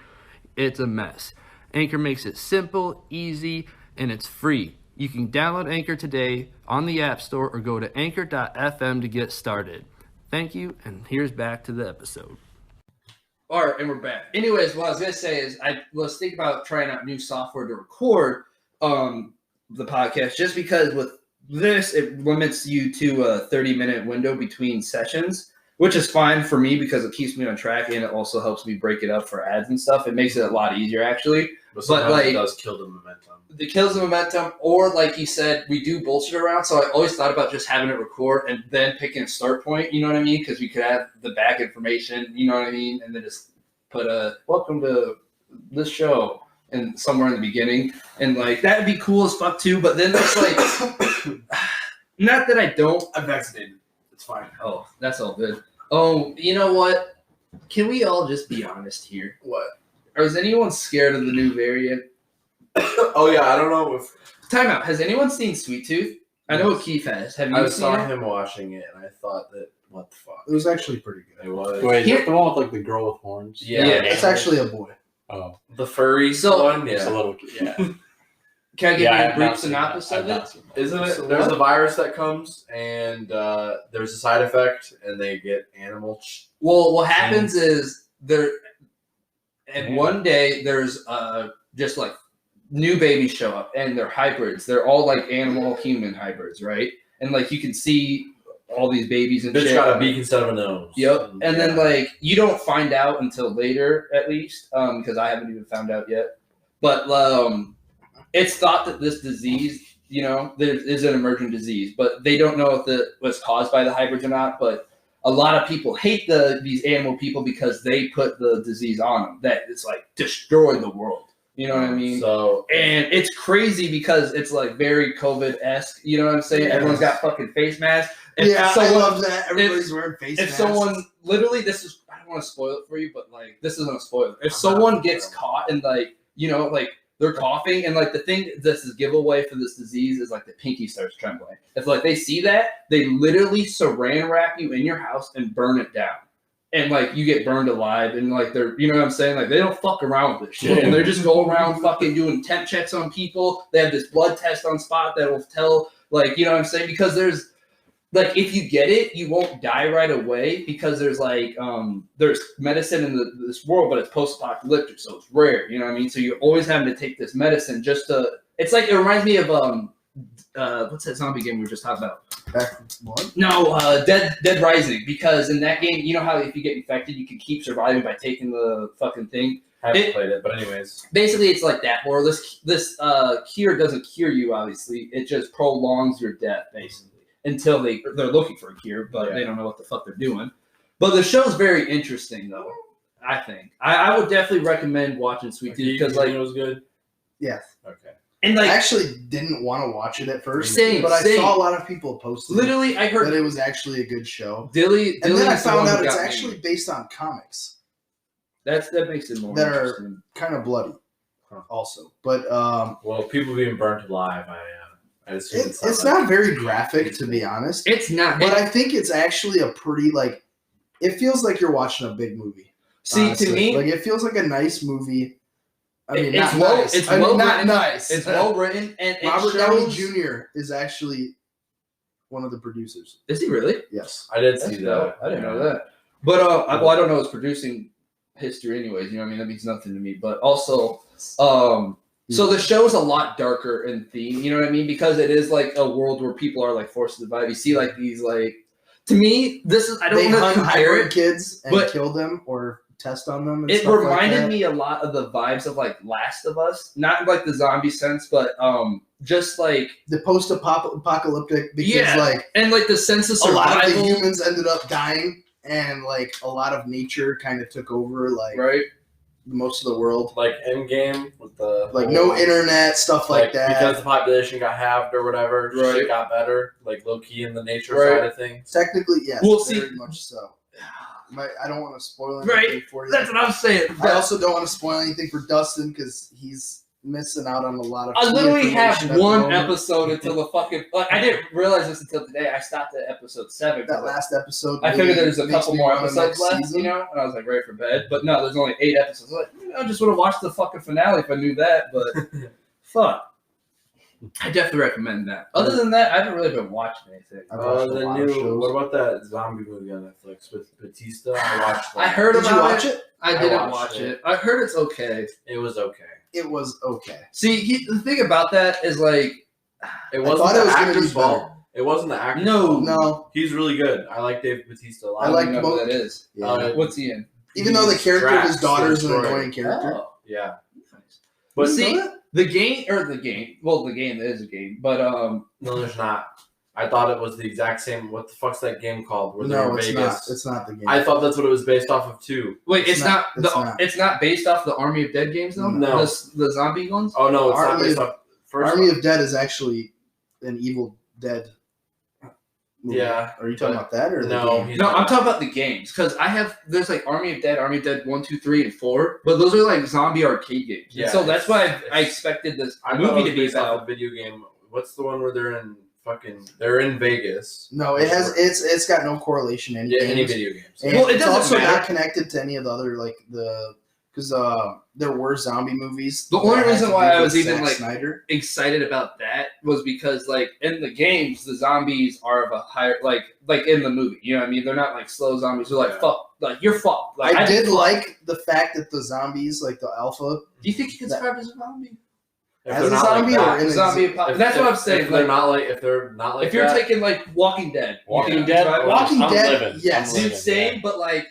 Speaker 1: it's a mess. Anchor makes it simple, easy, and it's free. You can download Anchor today on the App Store or go to anchor.fm to get started. Thank you, and here's back to the episode. All right, and we're back. Anyways, what I was going to say is I was thinking about trying out new software to record the podcast, just because with this, it limits you to a 30-minute window between sessions, which is fine for me because it keeps me on track, and it also helps me break it up for ads and stuff. It makes it a lot easier, actually.
Speaker 3: But like, it does kill the momentum.
Speaker 1: It kills the momentum, or like you said, we do bullshit around. So I always thought about just having it record and then picking a start point. You know what I mean? Because we could have the back information. You know what I mean? And then just put a welcome to this show and somewhere in the beginning, and like that would be cool as fuck too. But then it's like, not that I don't.
Speaker 3: I'm vaccinated. It's fine.
Speaker 1: Oh, that's all good. Oh, you know what? Can we all just be honest here?
Speaker 3: What?
Speaker 1: Or is anyone scared of the new variant?
Speaker 3: Oh yeah, I don't know if.
Speaker 1: Time out. Has anyone seen Sweet Tooth? I know Keith has. Have you
Speaker 3: I
Speaker 1: seen
Speaker 3: saw
Speaker 1: it?
Speaker 3: him watching it, and I thought that what the fuck.
Speaker 2: It was actually pretty good.
Speaker 3: It was.
Speaker 4: Wait, is that the one with like the girl with horns?
Speaker 3: Yeah,
Speaker 2: It's actually a boy.
Speaker 4: Oh,
Speaker 3: the furry one.
Speaker 4: it's a
Speaker 3: Yeah.
Speaker 4: little. Yeah.
Speaker 1: Can I give
Speaker 4: Yeah,
Speaker 1: you a
Speaker 4: I've
Speaker 1: brief
Speaker 4: not seen
Speaker 1: synopsis
Speaker 4: that.
Speaker 1: of
Speaker 4: I've
Speaker 1: it?
Speaker 4: not seen that.
Speaker 3: Isn't it?
Speaker 2: So
Speaker 3: There's
Speaker 2: what?
Speaker 3: a virus that comes, and there's a side effect, and they get animal.
Speaker 1: Well, what happens is there, and
Speaker 4: Yeah.
Speaker 1: one day there's just like new babies show up, and they're hybrids. They're all like animal-human hybrids, right? And like you can see all these babies and
Speaker 3: Bitch
Speaker 1: shit.
Speaker 3: got a beak instead of a nose.
Speaker 1: Yep. And then like you don't find out until later, at least, because I haven't even found out yet. But it's thought that this disease, you know, there is an emerging disease, but they don't know if it was caused by the hybrids or not. But a lot of people hate these animal people because they put the disease on them. That it's like destroyed the world. You know what I mean?
Speaker 3: So
Speaker 1: And it's crazy because it's like very COVID-esque. You know what I'm saying?
Speaker 2: Yes.
Speaker 1: Everyone's got fucking face masks.
Speaker 2: Yeah, I
Speaker 1: someone-
Speaker 2: love that. Everybody's wearing face
Speaker 1: if
Speaker 2: masks.
Speaker 1: someone literally, this is, I don't want to spoil it for you, but like this isn't a spoiler. If someone gets caught and like, you know, like they're coughing and like the thing this is giveaway for this disease is like the pinky starts trembling. If like they see that, they literally saran wrap you in your house and burn it down. And like you get burned alive, and like they're, you know what I'm saying? Like they don't fuck around with this shit, and they're just go around fucking doing temp checks on people. They have this blood test on spot that will tell, like, you know what I'm saying? Because there's like if you get it, you won't die right away because there's like there's medicine in this world, but it's post-apocalyptic, so it's rare. You know what I mean? So you're always having to take this medicine just to. It's like it reminds me of what's that zombie game we were just talking about?
Speaker 2: What?
Speaker 1: No, Dead Rising, because in that game, you know how if you get infected, you can keep surviving by taking the fucking thing.
Speaker 3: I haven't played it, but anyways.
Speaker 1: Basically, it's like that, where this cure doesn't cure you, obviously. It just prolongs your death, basically, until they're looking for a cure, but they don't know what the fuck they're doing. But the show's very interesting, though, I think. I would definitely recommend watching Sweet Tooth, because like
Speaker 3: it was good.
Speaker 2: Yes.
Speaker 3: Okay.
Speaker 1: and
Speaker 2: I
Speaker 1: like
Speaker 2: actually didn't want to watch it at first,
Speaker 1: Same,
Speaker 2: but I
Speaker 1: same.
Speaker 2: saw a lot of people posting
Speaker 1: literally, I heard
Speaker 2: that it was actually a good show.
Speaker 1: Dilly,
Speaker 2: And then I
Speaker 1: Dilly's the
Speaker 2: found
Speaker 1: one
Speaker 2: out
Speaker 1: who
Speaker 2: it's
Speaker 1: got me.
Speaker 2: actually based on comics
Speaker 1: That makes it more
Speaker 2: that are
Speaker 1: interesting.
Speaker 2: kind of bloody, also. But
Speaker 3: Well, people being burnt alive, I assume
Speaker 2: it's not very graphic, to be honest.
Speaker 1: It's not.
Speaker 2: But I think it's actually a pretty like. It feels like you're watching a big movie.
Speaker 1: See,
Speaker 2: honestly.
Speaker 1: to me,
Speaker 2: like it feels like a nice movie. I mean,
Speaker 1: it's
Speaker 2: not
Speaker 1: well,
Speaker 2: nice.
Speaker 1: it's
Speaker 2: I mean,
Speaker 1: well
Speaker 2: not
Speaker 1: written.
Speaker 2: nice.
Speaker 1: It's well written, and
Speaker 2: Robert
Speaker 1: it
Speaker 2: Downey
Speaker 1: shows,
Speaker 2: Jr. is actually one of the producers.
Speaker 1: Is he really?
Speaker 2: Yes.
Speaker 3: I did
Speaker 1: That's
Speaker 3: see
Speaker 1: dope.
Speaker 3: that.
Speaker 1: I didn't know that. But well, I don't know his producing history, anyways. You know what I mean? That means nothing to me. But also, so the show's a lot darker in theme. You know what I mean? Because it is like a world where people are like forced to survive. You see, like these like. To me, this is I
Speaker 2: They
Speaker 1: don't want
Speaker 2: hunt
Speaker 1: to compare
Speaker 2: hybrid
Speaker 1: it.
Speaker 2: kids and
Speaker 1: but-
Speaker 2: kill them or test on them. And
Speaker 1: It
Speaker 2: stuff
Speaker 1: reminded
Speaker 2: like that.
Speaker 1: me a lot of the vibes of like Last of Us, not in like the zombie sense, but just like
Speaker 2: the post-apocalyptic because
Speaker 1: Yeah.
Speaker 2: like
Speaker 1: and like the sense of
Speaker 2: a lot of the
Speaker 1: survival,
Speaker 2: humans ended up dying and like a lot of nature kind of took over. Like
Speaker 1: right?
Speaker 2: most of the world.
Speaker 3: Like Endgame with the
Speaker 2: No internet stuff like that.
Speaker 3: Because the population got halved or whatever,
Speaker 1: Right.
Speaker 3: shit got better. Like low key in the nature
Speaker 1: Right.
Speaker 3: side of things.
Speaker 2: Technically, yes.
Speaker 1: We'll
Speaker 2: very
Speaker 1: see.
Speaker 2: much so. I don't want to spoil anything for you.
Speaker 1: That's what I'm saying.
Speaker 2: I also don't want to spoil anything for Dustin because he's missing out on a lot of.
Speaker 1: I literally have
Speaker 2: information at the
Speaker 1: one
Speaker 2: moment.
Speaker 1: episode until the fucking. Like, I didn't realize this until today. I stopped at episode 7.
Speaker 2: That last episode.
Speaker 1: I figured there's a
Speaker 2: makes
Speaker 1: couple
Speaker 2: me
Speaker 1: more
Speaker 2: want the
Speaker 1: episodes
Speaker 2: next
Speaker 1: left,
Speaker 2: season.
Speaker 1: you know, and I was like ready for bed. But no, there's only 8 episodes. I was like, I just would have watched the fucking finale if I knew that. But fuck, I definitely recommend that. Other than that, I haven't really been watching anything.
Speaker 2: I've watched a
Speaker 3: The
Speaker 2: lot of
Speaker 3: new.
Speaker 2: shows.
Speaker 3: What about that zombie movie on Netflix with Batista? I watched that.
Speaker 1: I heard
Speaker 2: Did you
Speaker 1: about
Speaker 2: watch it?
Speaker 1: I didn't
Speaker 3: watched
Speaker 1: watch
Speaker 3: it.
Speaker 1: it. I heard it's okay.
Speaker 3: It was okay.
Speaker 2: It was okay.
Speaker 1: See, the thing about that is like,
Speaker 3: It wasn't
Speaker 2: thought
Speaker 3: the
Speaker 2: it was gonna
Speaker 3: actor's
Speaker 2: be better.
Speaker 3: fault. It wasn't the actor's
Speaker 1: No.
Speaker 3: fault.
Speaker 2: No,
Speaker 3: He's really good. I like Dave Batista a lot.
Speaker 2: I
Speaker 1: I
Speaker 2: like
Speaker 1: don't know
Speaker 2: both-
Speaker 1: who that is.
Speaker 2: yeah.
Speaker 1: What's he in?
Speaker 2: Even though the
Speaker 3: He's
Speaker 2: character of his
Speaker 3: Drax,
Speaker 2: daughter is an
Speaker 3: Destroyer.
Speaker 2: annoying character.
Speaker 1: Oh,
Speaker 3: Yeah.
Speaker 1: nice.
Speaker 2: You
Speaker 1: But
Speaker 2: didn't
Speaker 1: see,
Speaker 2: know that?
Speaker 1: the game. Well, the game is a game, but
Speaker 3: No, there's not. I thought it was the exact same. What the fuck's that game called? Where they're
Speaker 2: No,
Speaker 3: in
Speaker 2: it's
Speaker 3: Vegas.
Speaker 2: not. It's not the game.
Speaker 3: I thought that's what it was based off of too.
Speaker 1: wait,
Speaker 2: It's
Speaker 1: it's
Speaker 2: not-
Speaker 1: not.
Speaker 2: it's not.
Speaker 1: It's not based off the Army of Dead games though.
Speaker 3: No.
Speaker 1: the zombie ones.
Speaker 3: Oh no, it's not
Speaker 2: Army
Speaker 3: based
Speaker 2: of-
Speaker 3: off. First,
Speaker 2: Army of Dead is actually an Evil Dead movie.
Speaker 3: Yeah,
Speaker 2: Are you talking
Speaker 3: but-
Speaker 2: about that or the
Speaker 3: no,
Speaker 2: game?
Speaker 3: he's
Speaker 1: No, I'm
Speaker 3: not.
Speaker 1: talking about the games because there's like Army of Dead 1, 2, 3, and 4, but those are like zombie arcade games.
Speaker 3: Yeah,
Speaker 1: Yeah, so that's
Speaker 3: it's-
Speaker 1: why I expected this
Speaker 3: I thought
Speaker 1: movie
Speaker 3: it
Speaker 1: to
Speaker 3: was
Speaker 1: be
Speaker 3: based off
Speaker 1: about.
Speaker 3: a video game. What's the one where they're in Vegas?
Speaker 2: No, it has. It's got no correlation to any
Speaker 3: Yeah, any
Speaker 2: games.
Speaker 3: video games.
Speaker 2: And
Speaker 1: Well, it
Speaker 2: it's
Speaker 1: doesn't
Speaker 2: also
Speaker 1: matter.
Speaker 2: not connected to any of the other because there were zombie movies.
Speaker 1: The only
Speaker 2: that had
Speaker 1: reason
Speaker 2: to
Speaker 1: why
Speaker 2: do
Speaker 1: I
Speaker 2: with
Speaker 1: was even,
Speaker 2: Zack
Speaker 1: like,
Speaker 2: Snyder.
Speaker 1: Excited about that was because like in the games the zombies are of a higher like in the movie, you know what I mean? They're not like slow zombies. They're like
Speaker 3: Yeah.
Speaker 1: fuck, like you're fucked. Like,
Speaker 2: I did
Speaker 1: fuck.
Speaker 2: like the fact that the zombies, like the alpha,
Speaker 1: Do you think you can
Speaker 2: that-
Speaker 1: survive as a zombie?
Speaker 3: If
Speaker 2: as
Speaker 3: they're
Speaker 2: a
Speaker 3: not
Speaker 2: zombie
Speaker 3: like
Speaker 2: or
Speaker 3: that,
Speaker 2: in
Speaker 1: A
Speaker 2: a
Speaker 1: zombie
Speaker 3: if-
Speaker 1: apocalypse. That's what I'm saying.
Speaker 3: If they're
Speaker 1: Like,
Speaker 3: not like, if they're not like
Speaker 1: if you're
Speaker 3: that,
Speaker 1: taking like Walking Dead,
Speaker 4: Walking
Speaker 1: you can
Speaker 4: Dead?
Speaker 1: survive-
Speaker 2: Walking
Speaker 4: I'm
Speaker 2: Dead,
Speaker 4: living.
Speaker 2: yes.
Speaker 4: I'm
Speaker 1: Dude,
Speaker 4: living,
Speaker 1: same,
Speaker 4: yeah.
Speaker 1: but like,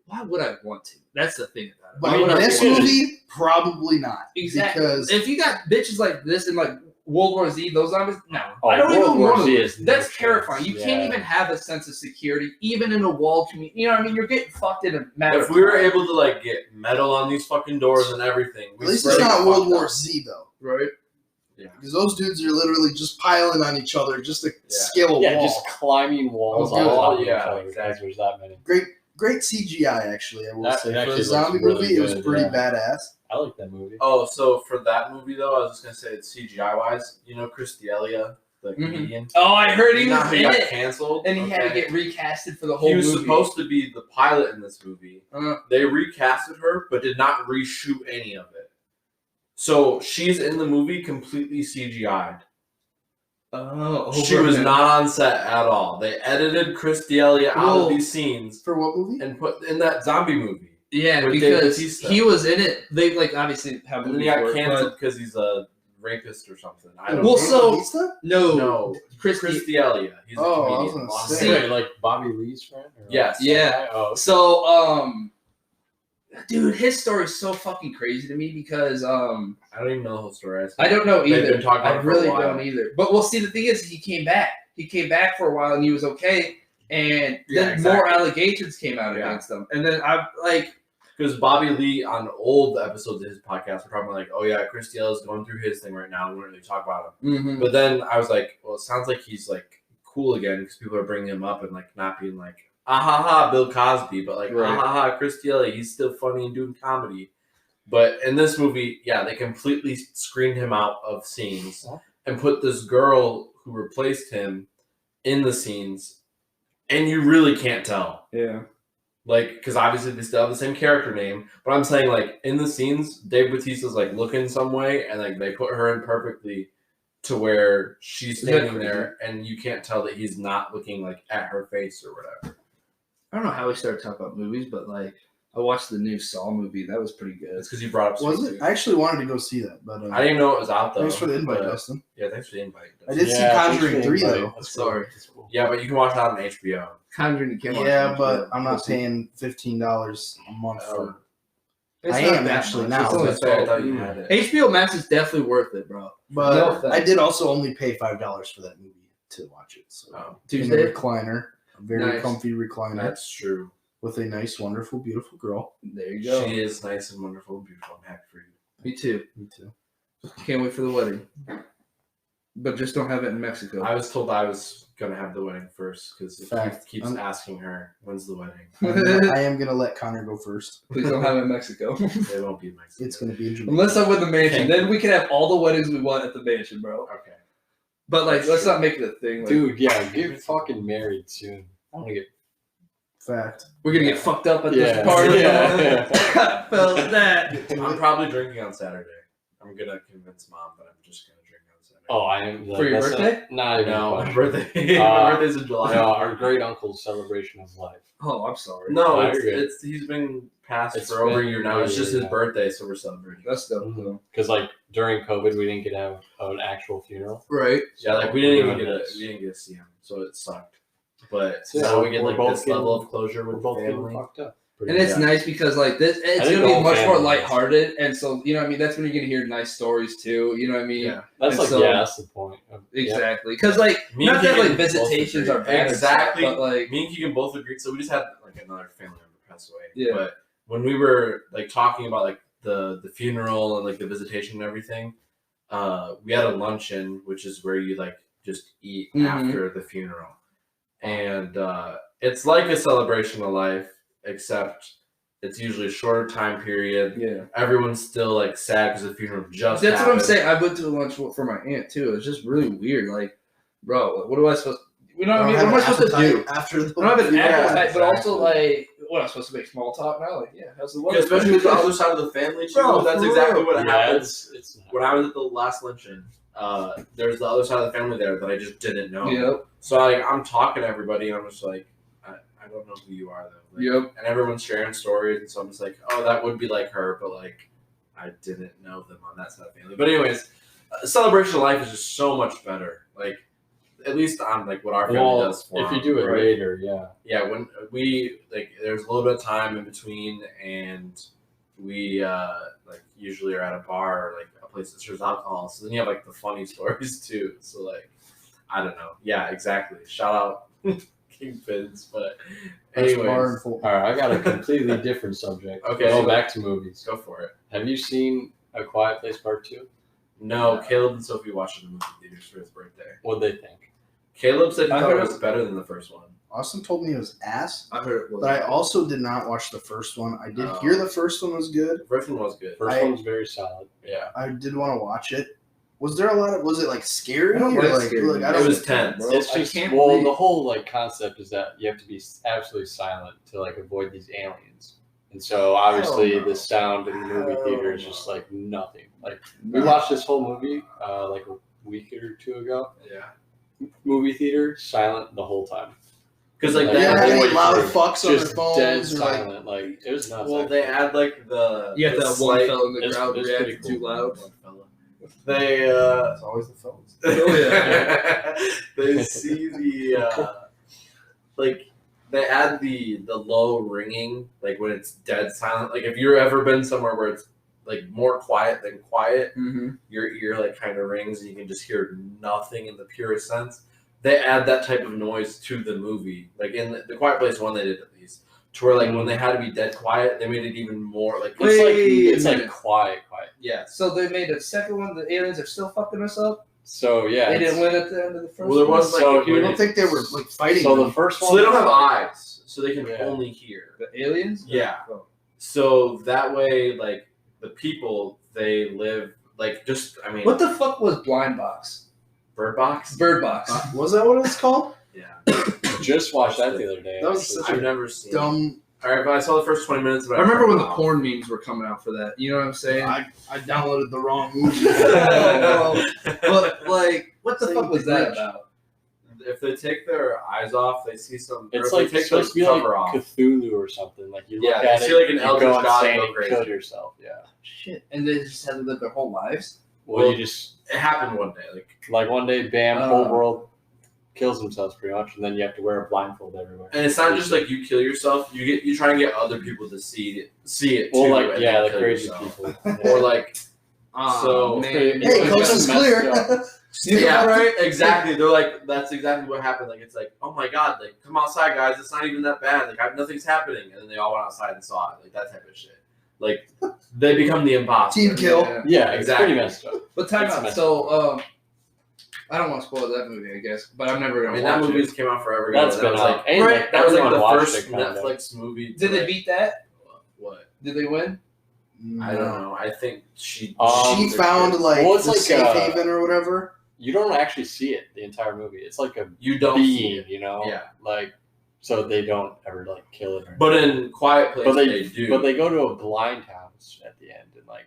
Speaker 1: why would I want to? That's the thing about it.
Speaker 2: but
Speaker 1: Why
Speaker 2: in
Speaker 1: would I
Speaker 2: this
Speaker 1: want to?
Speaker 2: movie, probably not.
Speaker 1: Exactly.
Speaker 2: Because
Speaker 1: If you got bitches like this in like World War Z, those zombies, no,
Speaker 4: Oh,
Speaker 1: I don't
Speaker 4: World
Speaker 1: even
Speaker 4: War
Speaker 1: want
Speaker 4: Z
Speaker 1: to.
Speaker 4: is
Speaker 1: That's
Speaker 4: nuts.
Speaker 1: terrifying. You can't
Speaker 4: Yeah.
Speaker 1: even have a sense of security, even in a walled community. You know what I mean? You're getting fucked in a matter
Speaker 3: if
Speaker 1: of
Speaker 3: we were
Speaker 1: time.
Speaker 3: able to like get metal on these fucking doors and everything,
Speaker 2: at least it's not World War Z though,
Speaker 1: right?
Speaker 2: because those dudes are literally just piling on each other just to scale a
Speaker 4: Yeah,
Speaker 2: wall.
Speaker 4: just climbing walls
Speaker 2: Oh,
Speaker 4: on
Speaker 2: good.
Speaker 4: top of each
Speaker 3: Yeah,
Speaker 4: other because
Speaker 3: exactly.
Speaker 4: there's that many.
Speaker 2: Great CGI, actually. I will
Speaker 4: That-
Speaker 2: say
Speaker 4: it
Speaker 2: for
Speaker 4: actually
Speaker 2: a
Speaker 4: looks
Speaker 2: zombie
Speaker 4: really
Speaker 2: movie, it was
Speaker 4: good,
Speaker 2: pretty
Speaker 4: yeah.
Speaker 2: badass.
Speaker 4: I like that movie.
Speaker 3: Oh, so for that movie though, I was just gonna say it's CGI wise. You know, Chris D'Elia, the comedian.
Speaker 1: Oh, I heard he
Speaker 3: You know
Speaker 1: was
Speaker 3: how he
Speaker 1: in
Speaker 3: got
Speaker 1: it,
Speaker 3: canceled,
Speaker 1: and he had to
Speaker 3: Okay.
Speaker 1: get recasted for the whole
Speaker 3: He was
Speaker 1: movie.
Speaker 3: supposed to be the pilot in this movie.
Speaker 1: Uh,
Speaker 3: They recasted her, but did not reshoot any of it. So she's in the movie completely CGI'd. She was not on set at all. They edited Chris D'Elia out
Speaker 1: Well,
Speaker 3: of these scenes
Speaker 2: For what movie?
Speaker 3: and put in that zombie movie.
Speaker 1: Yeah,
Speaker 3: with David
Speaker 1: because
Speaker 3: Bautista.
Speaker 1: he was in it. They like obviously have
Speaker 3: And then he
Speaker 1: movies
Speaker 3: got
Speaker 1: for it,
Speaker 3: canceled because he's a rapist or something. I don't
Speaker 1: Well,
Speaker 3: know.
Speaker 1: so-
Speaker 2: Batista?
Speaker 1: No,
Speaker 3: No,
Speaker 1: Chris.
Speaker 3: Chris D'Elia. He's a
Speaker 2: Oh, I was
Speaker 3: comedian.
Speaker 2: gonna
Speaker 3: Long
Speaker 2: say.
Speaker 3: hair.
Speaker 4: Wait, like Bobby Lee's friend? Or
Speaker 3: Yes.
Speaker 1: Yeah.
Speaker 4: Oh,
Speaker 1: So, dude, his story is so fucking crazy to me because
Speaker 3: I don't even know the whole story.
Speaker 1: I don't know
Speaker 3: They've
Speaker 1: either.
Speaker 3: been talking about
Speaker 1: I
Speaker 3: it for a
Speaker 1: really
Speaker 3: while.
Speaker 1: don't either. But well, see, the thing is, he came back. He came back for a while and he was okay, and
Speaker 3: Yeah,
Speaker 1: then
Speaker 3: exactly.
Speaker 1: more allegations came out
Speaker 3: Yeah.
Speaker 1: against him. And then I like,
Speaker 3: Because Bobby Lee on old episodes of his podcast were talking about like, oh yeah, Chris D'Elia is going through his thing right now. We don't really talk about him. But then I was like, well, it sounds like he's like cool again because people are bringing him up and like not being like, ah ha ha, Bill Cosby, but like,
Speaker 1: Right.
Speaker 3: ah ha ha, Chris D'Elia, he's still funny and doing comedy. But in this movie, yeah, they completely screened him out of scenes and put this girl who replaced him in the scenes, and you really can't tell.
Speaker 1: yeah,
Speaker 3: Like, because obviously they still have the same character name, but I'm saying like in the scenes, Dave Bautista's like looking some way, and like they put her in perfectly to where she's
Speaker 1: Is that
Speaker 3: standing there, and you can't tell that he's not looking like at her face or whatever.
Speaker 1: I don't know how we started talking about movies, but like, I watched the new Saw movie. That was pretty good.
Speaker 3: It's because you brought up.
Speaker 2: Was
Speaker 3: Sweet
Speaker 2: it?
Speaker 3: Tooth.
Speaker 2: I actually wanted to go see that, but
Speaker 3: I didn't even know it was out though.
Speaker 2: thanks for the invite,
Speaker 3: but-
Speaker 2: Dustin.
Speaker 3: Yeah, thanks for the invite.
Speaker 2: I did see
Speaker 4: Yeah,
Speaker 2: Conjuring
Speaker 4: thanks for
Speaker 2: 3
Speaker 4: the
Speaker 2: though.
Speaker 4: invite. That's
Speaker 1: Sorry.
Speaker 4: That's cool.
Speaker 3: Yeah, but you can watch that on HBO.
Speaker 1: Conjuring you can't watch
Speaker 2: Yeah,
Speaker 1: it,
Speaker 2: but I'm
Speaker 1: We'll
Speaker 2: not
Speaker 1: see.
Speaker 2: paying $15 a month for.
Speaker 1: It's
Speaker 2: I
Speaker 1: not
Speaker 2: am
Speaker 1: that
Speaker 2: actually
Speaker 1: much.
Speaker 2: now.
Speaker 1: It's only
Speaker 3: That's why I
Speaker 1: 12.
Speaker 3: thought you had it.
Speaker 1: HBO Max is definitely worth it, bro.
Speaker 2: But
Speaker 1: No offense.
Speaker 2: I did also only pay $5 for that movie to watch it. So
Speaker 3: Oh,
Speaker 2: in a
Speaker 1: Tuesday.
Speaker 2: recliner, a very
Speaker 1: Nice.
Speaker 2: comfy recliner.
Speaker 3: that's true.
Speaker 2: with a nice, wonderful, beautiful girl.
Speaker 1: There you go.
Speaker 3: She is nice and wonderful and beautiful. I'm happy for you.
Speaker 1: Me too.
Speaker 2: Me too.
Speaker 1: Can't wait for the wedding. But just don't have it in Mexico.
Speaker 3: I was told I was gonna have the wedding first because
Speaker 2: Fact.
Speaker 3: he keeps asking her when's the wedding.
Speaker 2: I am gonna let Connor go first.
Speaker 1: Please don't have it in Mexico.
Speaker 3: They won't be in Mexico.
Speaker 2: It's gonna be in Jamaica.
Speaker 1: Unless I'm with the mansion.
Speaker 3: Okay.
Speaker 1: Then we can have all the weddings we want at the mansion, bro.
Speaker 3: Okay.
Speaker 1: But like,
Speaker 3: That's
Speaker 1: let's
Speaker 3: true.
Speaker 1: not make it a thing. Like,
Speaker 4: Dude, yeah, get fucking married soon. I want to get.
Speaker 2: Fact.
Speaker 1: we're gonna get fucked up at
Speaker 4: Yeah.
Speaker 1: this party.
Speaker 4: Yeah.
Speaker 1: I felt that.
Speaker 3: I'm probably drinking on Saturday. I'm gonna convince mom that I'm just gonna drink on Saturday.
Speaker 4: Oh, I am. Like,
Speaker 1: For your
Speaker 4: that's
Speaker 1: birthday?
Speaker 4: Not even.
Speaker 3: No,
Speaker 4: a
Speaker 3: my
Speaker 4: question.
Speaker 3: birthday. My birthday's in July.
Speaker 4: No, our great uncle's celebration of life.
Speaker 1: Oh, I'm sorry.
Speaker 3: No,
Speaker 4: Oh,
Speaker 3: it's,
Speaker 4: you're good.
Speaker 3: it's he's been passed
Speaker 4: It's
Speaker 3: for over a
Speaker 4: been
Speaker 3: year now. It's just his
Speaker 4: yeah.
Speaker 3: birthday, so we're celebrating.
Speaker 1: That's dope, though.
Speaker 4: Because like during COVID, we didn't get to have an actual funeral.
Speaker 1: Right.
Speaker 3: Yeah, like we didn't even
Speaker 4: Yeah,
Speaker 3: get
Speaker 4: nice.
Speaker 3: we didn't get to see him, so it sucked. But
Speaker 4: Yeah,
Speaker 3: now we get
Speaker 4: we're
Speaker 3: like
Speaker 4: both
Speaker 3: this
Speaker 4: getting-
Speaker 3: level of closure
Speaker 4: We're
Speaker 3: with
Speaker 4: both
Speaker 3: the
Speaker 4: getting
Speaker 3: family.
Speaker 4: fucked up.
Speaker 1: And it's
Speaker 3: Yeah.
Speaker 1: nice because like this, it's
Speaker 4: think
Speaker 1: gonna
Speaker 4: the
Speaker 1: be
Speaker 4: whole
Speaker 1: much more
Speaker 4: family is.
Speaker 1: lighthearted, and so you know what I mean. That's when you're gonna hear nice stories too. You know what I mean?
Speaker 3: Yeah,
Speaker 4: That's
Speaker 1: And
Speaker 4: like
Speaker 1: so-
Speaker 4: that's the point. Yeah.
Speaker 1: Exactly. Because like
Speaker 3: Me
Speaker 1: not
Speaker 3: and
Speaker 1: that
Speaker 3: Keegan
Speaker 1: like
Speaker 3: both
Speaker 1: visitations
Speaker 3: agree.
Speaker 1: are bad,
Speaker 3: Exactly.
Speaker 1: but like
Speaker 3: me and Keegan both agreed. So we just had like another family member pass away.
Speaker 1: Yeah.
Speaker 3: But when we were like talking about like the funeral and like the visitation and everything, we had a luncheon, which is where you like just eat
Speaker 1: Mhm.
Speaker 3: after the funeral, and it's like a celebration of life, except it's usually a shorter time period.
Speaker 1: yeah.
Speaker 3: Everyone's still like sad because the funeral just
Speaker 1: That's what I'm
Speaker 3: happened.
Speaker 1: saying. I went to a lunch for my aunt too. It's just really weird. Like, bro, what am I supposed? You know what I mean? What am I supposed to do?
Speaker 2: After the
Speaker 1: I don't have an
Speaker 3: Yeah,
Speaker 1: appetite, but also
Speaker 3: exactly.
Speaker 1: like, what am I supposed to make small talk now? Like, yeah, how's the
Speaker 3: Yeah,
Speaker 1: weather?
Speaker 3: especially with the other side of the family too.
Speaker 1: Bro,
Speaker 3: That's
Speaker 1: for
Speaker 3: exactly
Speaker 1: real.
Speaker 3: what
Speaker 4: Yeah,
Speaker 3: happened.
Speaker 4: it's
Speaker 3: When I was at the last luncheon, there's the other side of the family there that I just didn't know.
Speaker 1: Yep.
Speaker 3: So like I'm talking to everybody, and I'm just like, I don't know who you are though. Like,
Speaker 1: Yep.
Speaker 3: And everyone's sharing stories, and so I'm just like, oh, that would be like her, but like I didn't know them on that side of the family. But anyways, celebration of life is just so much better. Like at least on like what our family
Speaker 4: well,
Speaker 3: does for
Speaker 4: if you
Speaker 3: them,
Speaker 4: do it
Speaker 3: right?
Speaker 4: later, yeah.
Speaker 3: Yeah, when we like, there's a little bit of time in between, and we like usually are at a bar or like a place that serves alcohol. So then you have like the funny stories too. So like, I don't know. Yeah, exactly. Shout out Kingpins, but
Speaker 2: Best bar in
Speaker 3: anyways,
Speaker 2: Fulton.
Speaker 4: All right, I got a completely different subject.
Speaker 3: Okay,
Speaker 4: Go
Speaker 3: so-
Speaker 4: back to movies.
Speaker 3: go for it.
Speaker 4: Have you seen A Quiet Place Part 2?
Speaker 3: No, Caleb and Sophie watched it in the movie theaters for his birthday.
Speaker 4: What'd they think?
Speaker 3: Caleb said he
Speaker 1: I
Speaker 3: thought
Speaker 1: heard
Speaker 3: it was better than the first one.
Speaker 2: Austin told me it was ass,
Speaker 1: I heard it was.
Speaker 2: but I also did not watch the first one. I did
Speaker 3: Oh.
Speaker 2: hear the first one was good.
Speaker 3: The first one was good.
Speaker 4: First
Speaker 2: I-
Speaker 4: one's very solid.
Speaker 3: Yeah,
Speaker 2: I did want to watch it. Was there a lot of? Was it like scary
Speaker 1: I don't
Speaker 2: or
Speaker 1: like
Speaker 2: like?
Speaker 1: scary
Speaker 2: Like I
Speaker 3: it
Speaker 2: don't.
Speaker 3: was tense.
Speaker 1: bro.
Speaker 4: It's
Speaker 1: I
Speaker 4: just
Speaker 1: can't
Speaker 4: well,
Speaker 1: believe-
Speaker 4: the whole like concept is that you have to be absolutely silent to like avoid these aliens, and so obviously
Speaker 2: no.
Speaker 4: the sound in the movie
Speaker 2: Hell
Speaker 4: theater is
Speaker 2: no.
Speaker 4: just like nothing. Like we watched this whole movie like a week or two ago.
Speaker 3: Yeah,
Speaker 4: Movie theater, silent the whole time.
Speaker 3: because like
Speaker 4: Like,
Speaker 2: You
Speaker 3: that
Speaker 2: ever
Speaker 4: the
Speaker 2: have
Speaker 4: whole
Speaker 2: any
Speaker 4: way
Speaker 2: loud
Speaker 4: through,
Speaker 2: fucks on their
Speaker 4: just dead
Speaker 2: phones or like?
Speaker 4: silent. Like it was nuts.
Speaker 3: well, they add like the
Speaker 1: You got
Speaker 3: the
Speaker 1: that one
Speaker 3: slight-
Speaker 1: fella in the
Speaker 4: it's-
Speaker 1: crowd
Speaker 4: it's
Speaker 1: reacting
Speaker 4: pretty
Speaker 1: too
Speaker 4: cool.
Speaker 1: loud.
Speaker 3: They
Speaker 2: It's always the phones.
Speaker 1: Oh, yeah.
Speaker 3: they see the like they add the low ringing like when it's dead silent. Like if you've ever been somewhere where it's like more quiet than quiet,
Speaker 1: Mm-hmm.
Speaker 3: your ear like kind of rings and you can just hear nothing in the purest sense. They add that type of noise to the movie. Like in the Quiet Place one, they did at least. To where like when they had to be dead quiet, they made it even more like
Speaker 4: It's
Speaker 1: Wait a
Speaker 4: like quiet.
Speaker 3: yeah.
Speaker 1: So they made a second one. The aliens are still fucking us up.
Speaker 4: So yeah,
Speaker 1: They
Speaker 4: it's-
Speaker 1: didn't win at the end of the first.
Speaker 3: Well, there
Speaker 1: one?
Speaker 3: was like
Speaker 4: So
Speaker 3: a-
Speaker 4: here-
Speaker 2: I don't think they were like fighting.
Speaker 4: So
Speaker 2: them.
Speaker 4: the first one.
Speaker 3: so they don't have eyes, so they can
Speaker 4: Yeah.
Speaker 3: only hear.
Speaker 1: the aliens.
Speaker 3: Yeah.
Speaker 1: Oh.
Speaker 3: So that way, like the people, they live like just. I mean,
Speaker 1: What the fuck was Blind Box?
Speaker 3: Bird Box?
Speaker 1: Bird Box.
Speaker 2: Was that what it's called?
Speaker 3: Yeah,
Speaker 4: Just watched that the other day.
Speaker 2: That was
Speaker 4: actually.
Speaker 2: such
Speaker 3: I've never seen.
Speaker 2: Dumb.
Speaker 3: All right, but I saw the first 20 minutes. But
Speaker 1: I remember when the
Speaker 3: turned it
Speaker 1: porn memes were coming out for that. You know what I'm saying?
Speaker 2: I downloaded the wrong movie.
Speaker 1: But like, what the
Speaker 2: Same
Speaker 1: fuck was that
Speaker 2: glitch.
Speaker 1: about?
Speaker 3: off. If they take their eyes off, they see some. or
Speaker 4: It's
Speaker 3: if
Speaker 4: like
Speaker 3: they take
Speaker 4: supposed to be
Speaker 3: the
Speaker 4: like
Speaker 3: cover off.
Speaker 4: Cthulhu or something. Like you look
Speaker 3: Yeah,
Speaker 4: at
Speaker 3: you
Speaker 4: it,
Speaker 3: see like an
Speaker 4: you
Speaker 3: eldritch
Speaker 4: go
Speaker 3: god
Speaker 4: insane
Speaker 3: go
Speaker 4: and
Speaker 3: crazy.
Speaker 4: kill yourself. Yeah.
Speaker 1: Shit. And they just had to live their whole lives.
Speaker 4: Well,
Speaker 3: Well,
Speaker 4: you just
Speaker 3: It happened one day.
Speaker 4: like one day, bam, whole world kills themselves pretty much, and then you have to wear a blindfold everywhere.
Speaker 3: And it's not just like you kill yourself. You try and get other people to see it
Speaker 4: well,
Speaker 3: too.
Speaker 4: like
Speaker 3: and
Speaker 4: yeah,
Speaker 3: then
Speaker 4: the
Speaker 3: kill
Speaker 4: crazy
Speaker 3: yourself.
Speaker 4: people.
Speaker 3: Or like
Speaker 1: Oh,
Speaker 3: So-
Speaker 1: man.
Speaker 2: Hey,
Speaker 4: It's
Speaker 2: coast
Speaker 4: kinda
Speaker 2: is clear.
Speaker 4: messed up.
Speaker 3: Yeah, right. Exactly. They're like, that's exactly what happened. Like, it's like, oh my god, like, come outside, guys. It's not even that bad. Like, nothing's happening, and then they all went outside and saw it. Like that type of shit. Like, they become the imposter.
Speaker 2: Team kill.
Speaker 4: Yeah,
Speaker 3: exactly.
Speaker 4: it's pretty messed up.
Speaker 1: But time
Speaker 4: It's
Speaker 1: out.
Speaker 4: messed
Speaker 1: So, I don't want to spoil that movie, I guess, but I'm never
Speaker 3: I
Speaker 1: gonna
Speaker 3: mean, that
Speaker 1: watch
Speaker 3: movie
Speaker 1: it.
Speaker 3: came out forever ago.
Speaker 4: That's
Speaker 3: That
Speaker 4: been
Speaker 3: was
Speaker 4: out.
Speaker 3: like,
Speaker 4: And,
Speaker 1: right,
Speaker 4: like,
Speaker 3: that was like
Speaker 4: everyone
Speaker 3: the
Speaker 4: watched
Speaker 3: first
Speaker 4: it, kind of.
Speaker 3: Netflix movie.
Speaker 1: Did they
Speaker 3: like,
Speaker 1: beat that?
Speaker 3: what?
Speaker 1: Did they win?
Speaker 3: I don't know. I think she.
Speaker 2: She found like
Speaker 4: well, it's
Speaker 2: the
Speaker 4: like,
Speaker 2: safe haven or whatever.
Speaker 4: You don't actually see it the entire movie. It's like a
Speaker 3: You don't see
Speaker 4: being,
Speaker 3: it.
Speaker 4: you know?
Speaker 3: Yeah.
Speaker 4: Like, so they don't ever like kill it. Or
Speaker 3: But in Quiet Place,
Speaker 4: but
Speaker 3: they do.
Speaker 4: But they go to a blind house at the end, and like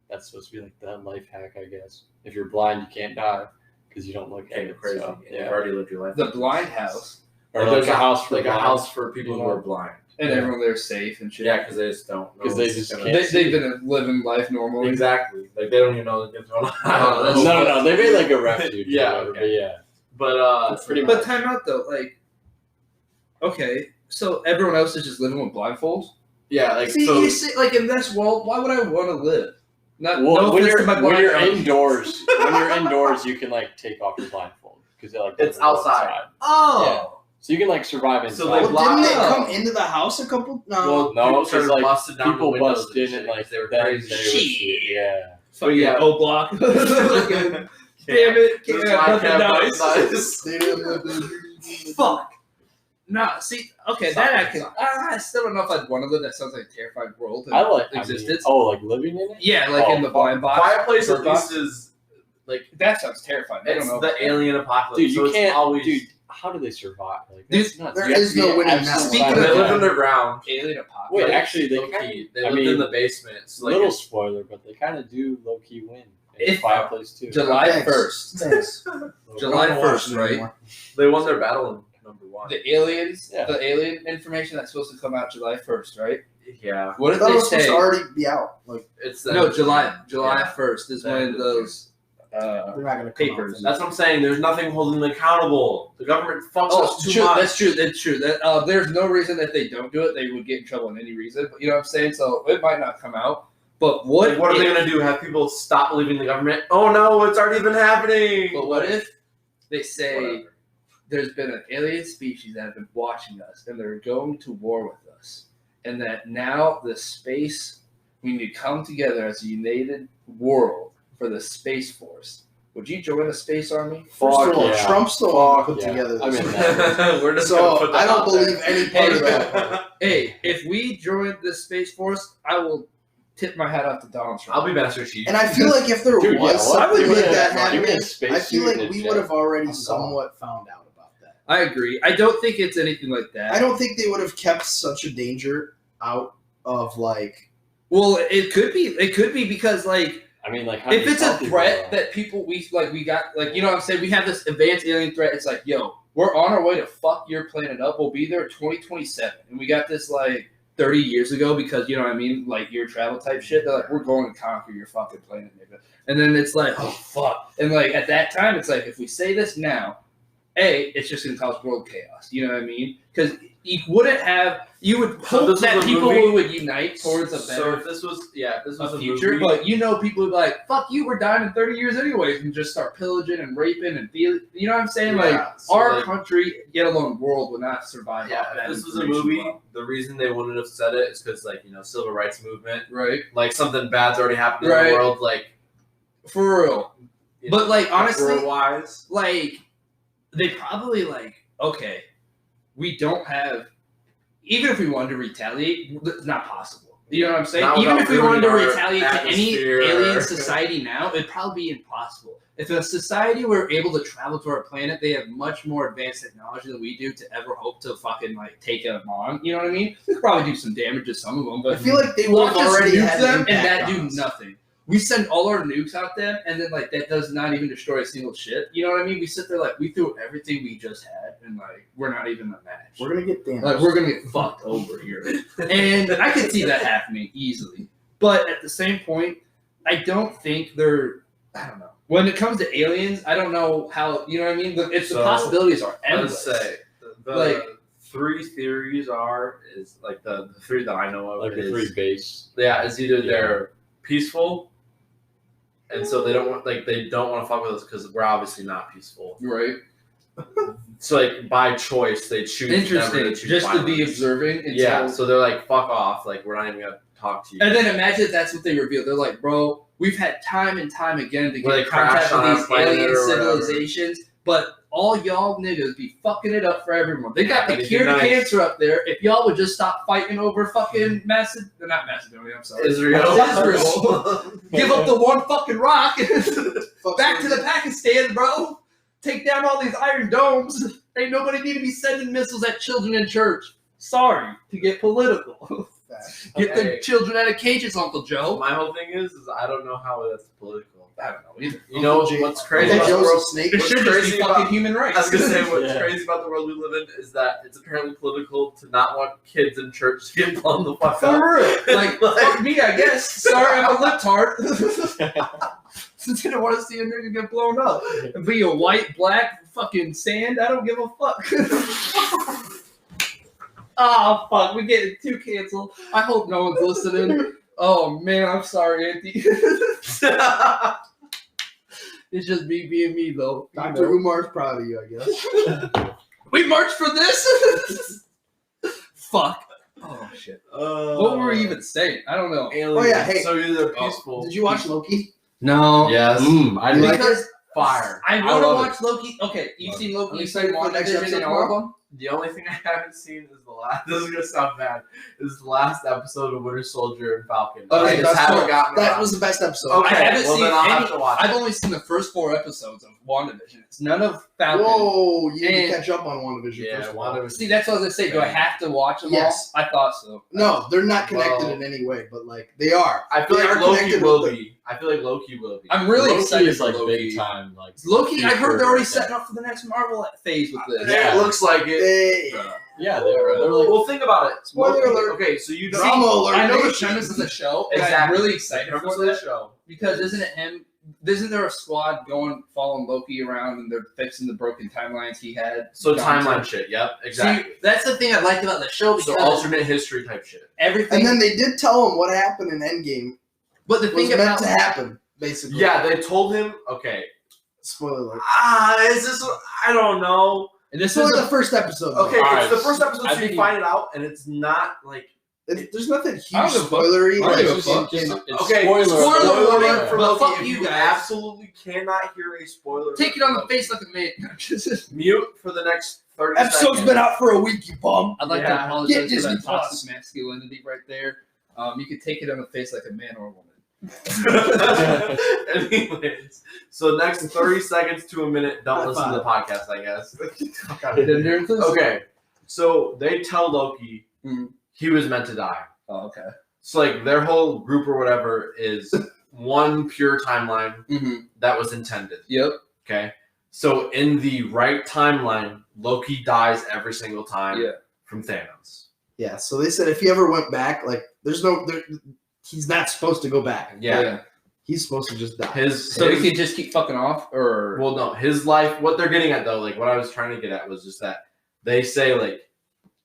Speaker 4: that's supposed to be like the life hack, I guess. If you're blind, you can't die because you don't look at
Speaker 3: Kind
Speaker 4: it.
Speaker 3: of crazy.
Speaker 4: So,
Speaker 3: You've
Speaker 4: yeah.
Speaker 3: already lived your life.
Speaker 1: The Blind House,
Speaker 4: Or
Speaker 3: Like,
Speaker 4: like
Speaker 3: there's
Speaker 4: a house for
Speaker 3: like a
Speaker 4: blind.
Speaker 3: house for people who are blind.
Speaker 1: and
Speaker 4: Yeah.
Speaker 1: everyone there's safe and shit.
Speaker 3: Yeah, because they just don't. know
Speaker 4: Because they
Speaker 3: what's
Speaker 4: just
Speaker 3: gonna-
Speaker 4: can't.
Speaker 1: They've been living life normally.
Speaker 3: Exactly. Like they don't even know what's going on.
Speaker 1: Oh,
Speaker 4: No. They made like a refuge.
Speaker 3: Yeah,
Speaker 4: or whatever,
Speaker 3: okay.
Speaker 4: but yeah.
Speaker 3: But
Speaker 4: That's pretty
Speaker 1: But time out though, like, okay, so everyone else is just living with blindfolds.
Speaker 3: yeah, like
Speaker 1: See,
Speaker 3: so.
Speaker 1: you see, like in this world, why would I want to live? Not
Speaker 4: Well,
Speaker 1: no
Speaker 4: when
Speaker 1: offense to my
Speaker 4: you're
Speaker 1: blind friends.
Speaker 4: indoors, you can like take off your blindfold because like
Speaker 3: It's
Speaker 4: doesn't go
Speaker 3: outside.
Speaker 1: Oh,
Speaker 4: So you can like survive inside.
Speaker 3: So,
Speaker 2: Well,
Speaker 3: like,
Speaker 2: didn't they
Speaker 1: Wow.
Speaker 2: come into the house a couple? No.
Speaker 3: Well,
Speaker 4: No,
Speaker 3: people
Speaker 4: because
Speaker 3: started
Speaker 4: like
Speaker 3: busted down the
Speaker 4: people
Speaker 3: windows
Speaker 4: bust in
Speaker 3: shit,
Speaker 4: and like
Speaker 3: they were
Speaker 4: then
Speaker 3: crazy.
Speaker 4: they would see it. Yeah.
Speaker 1: fucking
Speaker 3: yeah.
Speaker 1: O Block. Fucking damn it,
Speaker 3: This
Speaker 1: can't have
Speaker 3: podcast
Speaker 1: nothing
Speaker 3: was
Speaker 1: nice.
Speaker 3: nice.
Speaker 2: They didn't live in-
Speaker 1: Fuck. Nah, see, okay, that I can. I still don't know if I'd want to live. That sounds like a terrifying world.
Speaker 4: I like
Speaker 1: existence.
Speaker 4: like living in it.
Speaker 1: Yeah, like in the blind box.
Speaker 3: Quiet Place
Speaker 1: Bird
Speaker 3: at
Speaker 1: box.
Speaker 3: least is like
Speaker 1: That sounds terrifying. I
Speaker 3: it's
Speaker 1: don't know.
Speaker 3: the alien apocalypse.
Speaker 4: Dude,
Speaker 3: so
Speaker 4: you
Speaker 3: it's
Speaker 4: can't.
Speaker 3: always.
Speaker 4: Dude, how do they survive? Like,
Speaker 1: Dude,
Speaker 4: that's nuts.
Speaker 2: there
Speaker 4: You have
Speaker 2: is
Speaker 4: to be
Speaker 2: no winning
Speaker 4: absolute
Speaker 2: that.
Speaker 1: Speaking
Speaker 3: They
Speaker 1: of
Speaker 3: lived
Speaker 1: that-
Speaker 3: underground.
Speaker 1: Alien apocalypse.
Speaker 4: Wait, actually, they
Speaker 3: Low
Speaker 4: kind
Speaker 3: key.
Speaker 4: of.
Speaker 3: They
Speaker 4: I
Speaker 3: lived
Speaker 4: mean,
Speaker 3: in the basement. So like
Speaker 4: little spoiler, but they kind of do low key win. In
Speaker 1: If-
Speaker 4: Fireplace too.
Speaker 1: July
Speaker 2: Thanks.
Speaker 1: 1st.
Speaker 2: Thanks.
Speaker 1: July
Speaker 2: I don't wanna watch
Speaker 1: 1st,
Speaker 2: it
Speaker 1: right?
Speaker 2: anymore.
Speaker 3: they won their battle in number one.
Speaker 1: The aliens,
Speaker 4: Yeah.
Speaker 1: the alien information that's supposed to come out July 1st, right?
Speaker 3: Yeah,
Speaker 1: What
Speaker 2: I
Speaker 1: did
Speaker 2: thought it
Speaker 1: they
Speaker 2: was supposed
Speaker 1: say?
Speaker 2: to already be out. Like
Speaker 3: it's the
Speaker 1: No, July
Speaker 3: Yeah.
Speaker 1: 1st is
Speaker 3: That
Speaker 1: when
Speaker 3: is
Speaker 1: those
Speaker 2: they're not gonna come
Speaker 1: papers.
Speaker 2: out.
Speaker 3: That's what I'm saying. There's nothing holding them accountable. The government fucks
Speaker 1: Oh,
Speaker 3: us too
Speaker 1: true.
Speaker 3: much.
Speaker 1: That's true. That's true. That there's no reason that they don't do it. They would get in trouble in any reason. But you know what I'm saying? So it might not come out. But what?
Speaker 3: Like, what are they
Speaker 1: if-
Speaker 3: gonna do? Have people stop believing the government? Oh no, it's already been happening.
Speaker 1: But what if they say
Speaker 3: Whatever.
Speaker 1: there's been an alien species that have been watching us and they're going to war with us, and that now the space we need to come together as a united world for the Space Force? Would you join the Space Army?
Speaker 2: First of
Speaker 4: Fuck
Speaker 2: all,
Speaker 4: yeah.
Speaker 2: Trump's the one who
Speaker 4: Fuck
Speaker 2: put
Speaker 4: yeah.
Speaker 2: together
Speaker 4: I
Speaker 2: this.
Speaker 4: mean, that
Speaker 3: We're just
Speaker 2: So,
Speaker 3: gonna put that
Speaker 2: I don't
Speaker 3: out there.
Speaker 2: believe any part of that.
Speaker 1: Hey, if we join the Space Force, I will tip my hat off to Donald Trump.
Speaker 3: I'll be Master Chief.
Speaker 2: And I feel like if there
Speaker 4: Dude,
Speaker 2: was
Speaker 4: yeah,
Speaker 2: something
Speaker 4: give me
Speaker 2: like
Speaker 4: a-
Speaker 2: that
Speaker 4: give me a
Speaker 2: happening,
Speaker 4: space
Speaker 2: I feel
Speaker 4: suit
Speaker 2: like
Speaker 4: and a
Speaker 2: we
Speaker 4: jet.
Speaker 2: would have already
Speaker 4: I'm gone.
Speaker 2: somewhat found out about that.
Speaker 1: I agree. I don't think it's anything like that.
Speaker 2: I don't think they would have kept such a danger out of like.
Speaker 1: Well, it could be. It could be because like
Speaker 4: I mean, like, how do
Speaker 1: if
Speaker 4: you
Speaker 1: it's a
Speaker 4: tell people
Speaker 1: threat that people we got like you know what I'm saying, we have this advanced alien threat. It's like, yo, we're on our way to fuck your planet up. We'll be there 2027, and we got this like 30 years ago because you know what I mean, like your travel type shit. They're like, we're going to conquer your fucking planet, nigga. And then it's like, oh fuck. And like at that time, it's like if we say this now, it's just gonna cause world chaos. You know what I mean? Because you wouldn't have. You would
Speaker 3: So
Speaker 1: hope
Speaker 3: this
Speaker 1: that
Speaker 3: was a
Speaker 1: people
Speaker 3: movie?
Speaker 1: would unite towards a
Speaker 3: So
Speaker 1: better
Speaker 3: if this was a
Speaker 1: future,
Speaker 3: movie,
Speaker 1: but you know, people would be like, "Fuck you, we're dying in 30 years anyways," and just start pillaging and raping and feeling. You know what I'm saying? Like
Speaker 3: Yeah, so,
Speaker 1: our
Speaker 3: like-
Speaker 1: country, yet alone world, would not survive.
Speaker 3: yeah,
Speaker 1: off that
Speaker 3: if this was a
Speaker 1: information
Speaker 3: movie,
Speaker 1: well.
Speaker 3: the reason they wouldn't have said it is because like civil rights movement,
Speaker 1: right?
Speaker 3: like something bad's already happened in
Speaker 1: Right.
Speaker 3: the world, like
Speaker 1: For real. But like honestly,
Speaker 3: wise.
Speaker 1: like they probably like okay, we don't have. Even if we wanted to retaliate, it's not possible. You know what I'm saying?
Speaker 3: Not
Speaker 1: Even
Speaker 3: without
Speaker 1: if we wanted to
Speaker 3: ruining our
Speaker 1: retaliate to any
Speaker 3: atmosphere.
Speaker 1: alien society now, it'd probably be impossible. If a society were able to travel to our planet, they have much more advanced technology than we do to ever hope to fucking like take them on. You know what I mean? We could probably do some damage to some of them,
Speaker 2: I
Speaker 1: but
Speaker 2: feel like they would
Speaker 1: we'll
Speaker 2: have
Speaker 1: just
Speaker 2: already
Speaker 1: nuke
Speaker 2: had
Speaker 1: them
Speaker 2: an
Speaker 1: and that
Speaker 2: impact
Speaker 1: do
Speaker 2: on us.
Speaker 1: nothing. We send all our nukes out there, and then like that does not even destroy a single shit. You know what I mean? We sit there like we threw everything we just had, and like we're not even a match.
Speaker 2: We're gonna get damaged.
Speaker 1: Like we're gonna get fucked over here, and I could see that happening easily. But at the same point, I don't think they're. I don't know. When it comes to aliens, I don't know how. You know what I mean? The
Speaker 3: So,
Speaker 1: possibilities are
Speaker 3: Let's
Speaker 1: endless.
Speaker 3: say the
Speaker 1: Like-
Speaker 3: three theories is like the three that I know of.
Speaker 4: like the
Speaker 3: is,
Speaker 4: three base.
Speaker 3: Yeah, it's either
Speaker 4: Yeah.
Speaker 3: they're peaceful, and so they don't want to fuck with us because we're obviously not peaceful.
Speaker 1: Right.
Speaker 3: So like by choice, they choose.
Speaker 1: Interesting.
Speaker 3: Never to choose
Speaker 1: Just
Speaker 3: violence.
Speaker 1: to be observing. Until...
Speaker 3: Yeah. So they're like, fuck off. Like we're not even gonna talk to you.
Speaker 1: And then imagine if that's what they reveal. They're like, bro, we've had time and time again to
Speaker 3: Where
Speaker 1: get
Speaker 3: they
Speaker 1: contact
Speaker 3: crash on
Speaker 1: with
Speaker 3: our
Speaker 1: these
Speaker 3: planet
Speaker 1: alien
Speaker 3: or whatever.
Speaker 1: civilizations, but all y'all niggas be fucking it up for everyone. They got the
Speaker 3: That'd be
Speaker 1: cure to
Speaker 3: nice.
Speaker 1: cancer up there. If y'all would just stop fighting over fucking not Macedonia, I'm sorry.
Speaker 3: Israel.
Speaker 1: Give up the one fucking rock.
Speaker 2: Fuck
Speaker 1: Back to
Speaker 2: Israel.
Speaker 1: the Pakistan, bro. Take down all these iron domes. Ain't nobody need to be sending missiles at children in church. Sorry to get political. Get the children out of cages, Uncle Joe.
Speaker 3: My whole thing is I don't know how that's political.
Speaker 1: I don't know either.
Speaker 3: You know
Speaker 2: Uncle
Speaker 3: what's
Speaker 2: Jay-
Speaker 3: crazy
Speaker 2: Uncle
Speaker 3: about the
Speaker 2: Joe's a
Speaker 3: world?
Speaker 2: snake.
Speaker 1: It
Speaker 3: What's
Speaker 1: should just
Speaker 3: crazy
Speaker 1: be fucking
Speaker 3: about-
Speaker 1: human rights.
Speaker 3: I was gonna say what's
Speaker 4: Yeah.
Speaker 3: crazy about the world we live in is that it's apparently political to not want kids in church to get blown the fuck up.
Speaker 1: For real. Like, fuck me, I guess. Sorry, I'm a lip-tart. Didn't want to see a nigga get blown up. And be a white, black, fucking sand, I don't give a fuck. Oh, fuck, we're getting too canceled. I hope no one's listening. Oh, man, I'm sorry, Anthony. It's just me being me, though. You
Speaker 2: Dr.
Speaker 1: know.
Speaker 2: Umar's proud of you, I guess.
Speaker 1: We marched for this? Fuck. Oh, shit. What were we even saying? I don't know.
Speaker 3: Aliens.
Speaker 2: Oh, yeah, hey.
Speaker 3: So either peaceful.
Speaker 2: Did you watch Loki?
Speaker 1: No.
Speaker 3: Yes.
Speaker 4: I
Speaker 2: You like
Speaker 1: Because
Speaker 3: Fire.
Speaker 1: I
Speaker 4: I
Speaker 1: want to
Speaker 4: love
Speaker 1: watch Loki. Okay, you've seen Loki.
Speaker 2: I'm
Speaker 1: You've seen
Speaker 2: excited for the next
Speaker 1: WandaVision
Speaker 2: episode
Speaker 1: and all of
Speaker 2: tomorrow.
Speaker 1: them.
Speaker 3: The only thing I haven't seen is the last. This is gonna sound bad. Is the last episode of Winter Soldier and Falcon.
Speaker 1: Oh,
Speaker 3: I
Speaker 1: yeah,
Speaker 3: just
Speaker 1: that's
Speaker 3: haven't
Speaker 1: cool.
Speaker 3: gotten
Speaker 2: That
Speaker 3: around.
Speaker 2: was the best episode.
Speaker 3: Okay,
Speaker 1: I haven't
Speaker 3: well
Speaker 1: seen
Speaker 3: then I'll have
Speaker 1: any-
Speaker 3: to watch.
Speaker 1: I've only seen the first 4 episodes of WandaVision. It's none of Falcon.
Speaker 2: Whoa, you need
Speaker 1: And-
Speaker 2: to catch up on WandaVision
Speaker 3: Yeah,
Speaker 2: first of all.
Speaker 3: WandaVision.
Speaker 1: See, that's what I was gonna say. Do I have to watch them
Speaker 2: Yes.
Speaker 1: all? I thought so.
Speaker 2: No, they're not connected
Speaker 3: Well-
Speaker 2: in any way, but like they are.
Speaker 3: I feel
Speaker 2: They
Speaker 3: like
Speaker 2: are
Speaker 3: Loki
Speaker 2: connected
Speaker 3: will
Speaker 2: with the-
Speaker 3: be. I feel like Loki will be.
Speaker 1: I'm really
Speaker 4: Loki
Speaker 1: excited
Speaker 4: is
Speaker 1: for
Speaker 4: like
Speaker 1: Loki.
Speaker 4: big time. Like
Speaker 1: Loki, I heard
Speaker 4: future,
Speaker 1: they're already
Speaker 4: like,
Speaker 1: setting up for the next Marvel phase with this.
Speaker 4: Yeah.
Speaker 3: It looks like it.
Speaker 2: They,
Speaker 4: Yeah, they're like.
Speaker 3: Well, think about it.
Speaker 2: Spoiler
Speaker 3: Loki-
Speaker 2: alert.
Speaker 3: Okay, so you don't.
Speaker 2: Drama alert.
Speaker 1: I know the
Speaker 2: nation.
Speaker 1: premise of the show, and I'm
Speaker 3: Exactly.
Speaker 1: really excited
Speaker 3: Premise
Speaker 1: for
Speaker 3: of the
Speaker 1: that
Speaker 3: show.
Speaker 1: because isn't there a squad following Loki around and they're fixing the broken timelines he had?
Speaker 3: So
Speaker 1: gone
Speaker 3: timeline
Speaker 1: to?
Speaker 3: shit. Yep, exactly.
Speaker 1: See, that's the thing I liked about the show because
Speaker 3: So alternate history type shit.
Speaker 1: everything.
Speaker 2: And then they did tell him what happened in Endgame
Speaker 1: but the
Speaker 2: was
Speaker 1: thing
Speaker 2: meant
Speaker 1: about
Speaker 2: to happen, basically.
Speaker 3: Yeah, they told him. Okay.
Speaker 2: Spoiler alert.
Speaker 3: Is this? I don't know.
Speaker 1: and this
Speaker 2: This
Speaker 1: is
Speaker 2: is the first episode.
Speaker 3: Okay,
Speaker 4: Alright,
Speaker 3: it's the first episode,
Speaker 4: I
Speaker 3: so you
Speaker 4: think-
Speaker 3: find it out, and it's not like.
Speaker 2: There's nothing
Speaker 1: I don't
Speaker 2: huge
Speaker 1: give a fuck.
Speaker 2: spoilery.
Speaker 1: I don't
Speaker 2: Like,
Speaker 1: give a
Speaker 2: just
Speaker 1: fuck.
Speaker 2: in-
Speaker 4: It's
Speaker 3: Okay,
Speaker 4: spoiler
Speaker 1: spoiler
Speaker 4: alert.
Speaker 1: alert for
Speaker 3: Loki.
Speaker 1: Loki,
Speaker 3: If
Speaker 1: you
Speaker 3: you
Speaker 1: guys.
Speaker 3: absolutely cannot hear a spoiler.
Speaker 1: take it
Speaker 3: alert
Speaker 1: on the
Speaker 3: for
Speaker 1: face like a man.
Speaker 3: Loki, mute for the next 30
Speaker 2: Episode's
Speaker 3: seconds.
Speaker 2: been out for a week, you bum.
Speaker 1: I'd like
Speaker 3: Yeah.
Speaker 1: to
Speaker 2: Get
Speaker 1: apologize for
Speaker 2: Disney
Speaker 1: that
Speaker 2: Plus.
Speaker 1: toxic masculinity right there. You can take it on the face like a man or a woman.
Speaker 3: Anyways, so next 30 seconds to a minute, don't
Speaker 2: High
Speaker 3: listen to the podcast, I guess. Okay, so they tell Loki
Speaker 1: Mhm.
Speaker 3: he was meant to die.
Speaker 1: Oh, okay.
Speaker 3: So like their whole group or whatever is one pure timeline
Speaker 1: Mm-hmm.
Speaker 3: that was intended.
Speaker 1: Yep.
Speaker 3: Okay, so in the right timeline, Loki dies every single time
Speaker 1: Yeah.
Speaker 3: from Thanos.
Speaker 2: Yeah, so they said if he ever went back, like, he's not supposed to go back.
Speaker 3: Yeah,
Speaker 2: He's supposed to just die.
Speaker 1: So he could just keep fucking off, or
Speaker 3: well, no, his life. What they're getting at though, like what I was trying to get at was just that they say like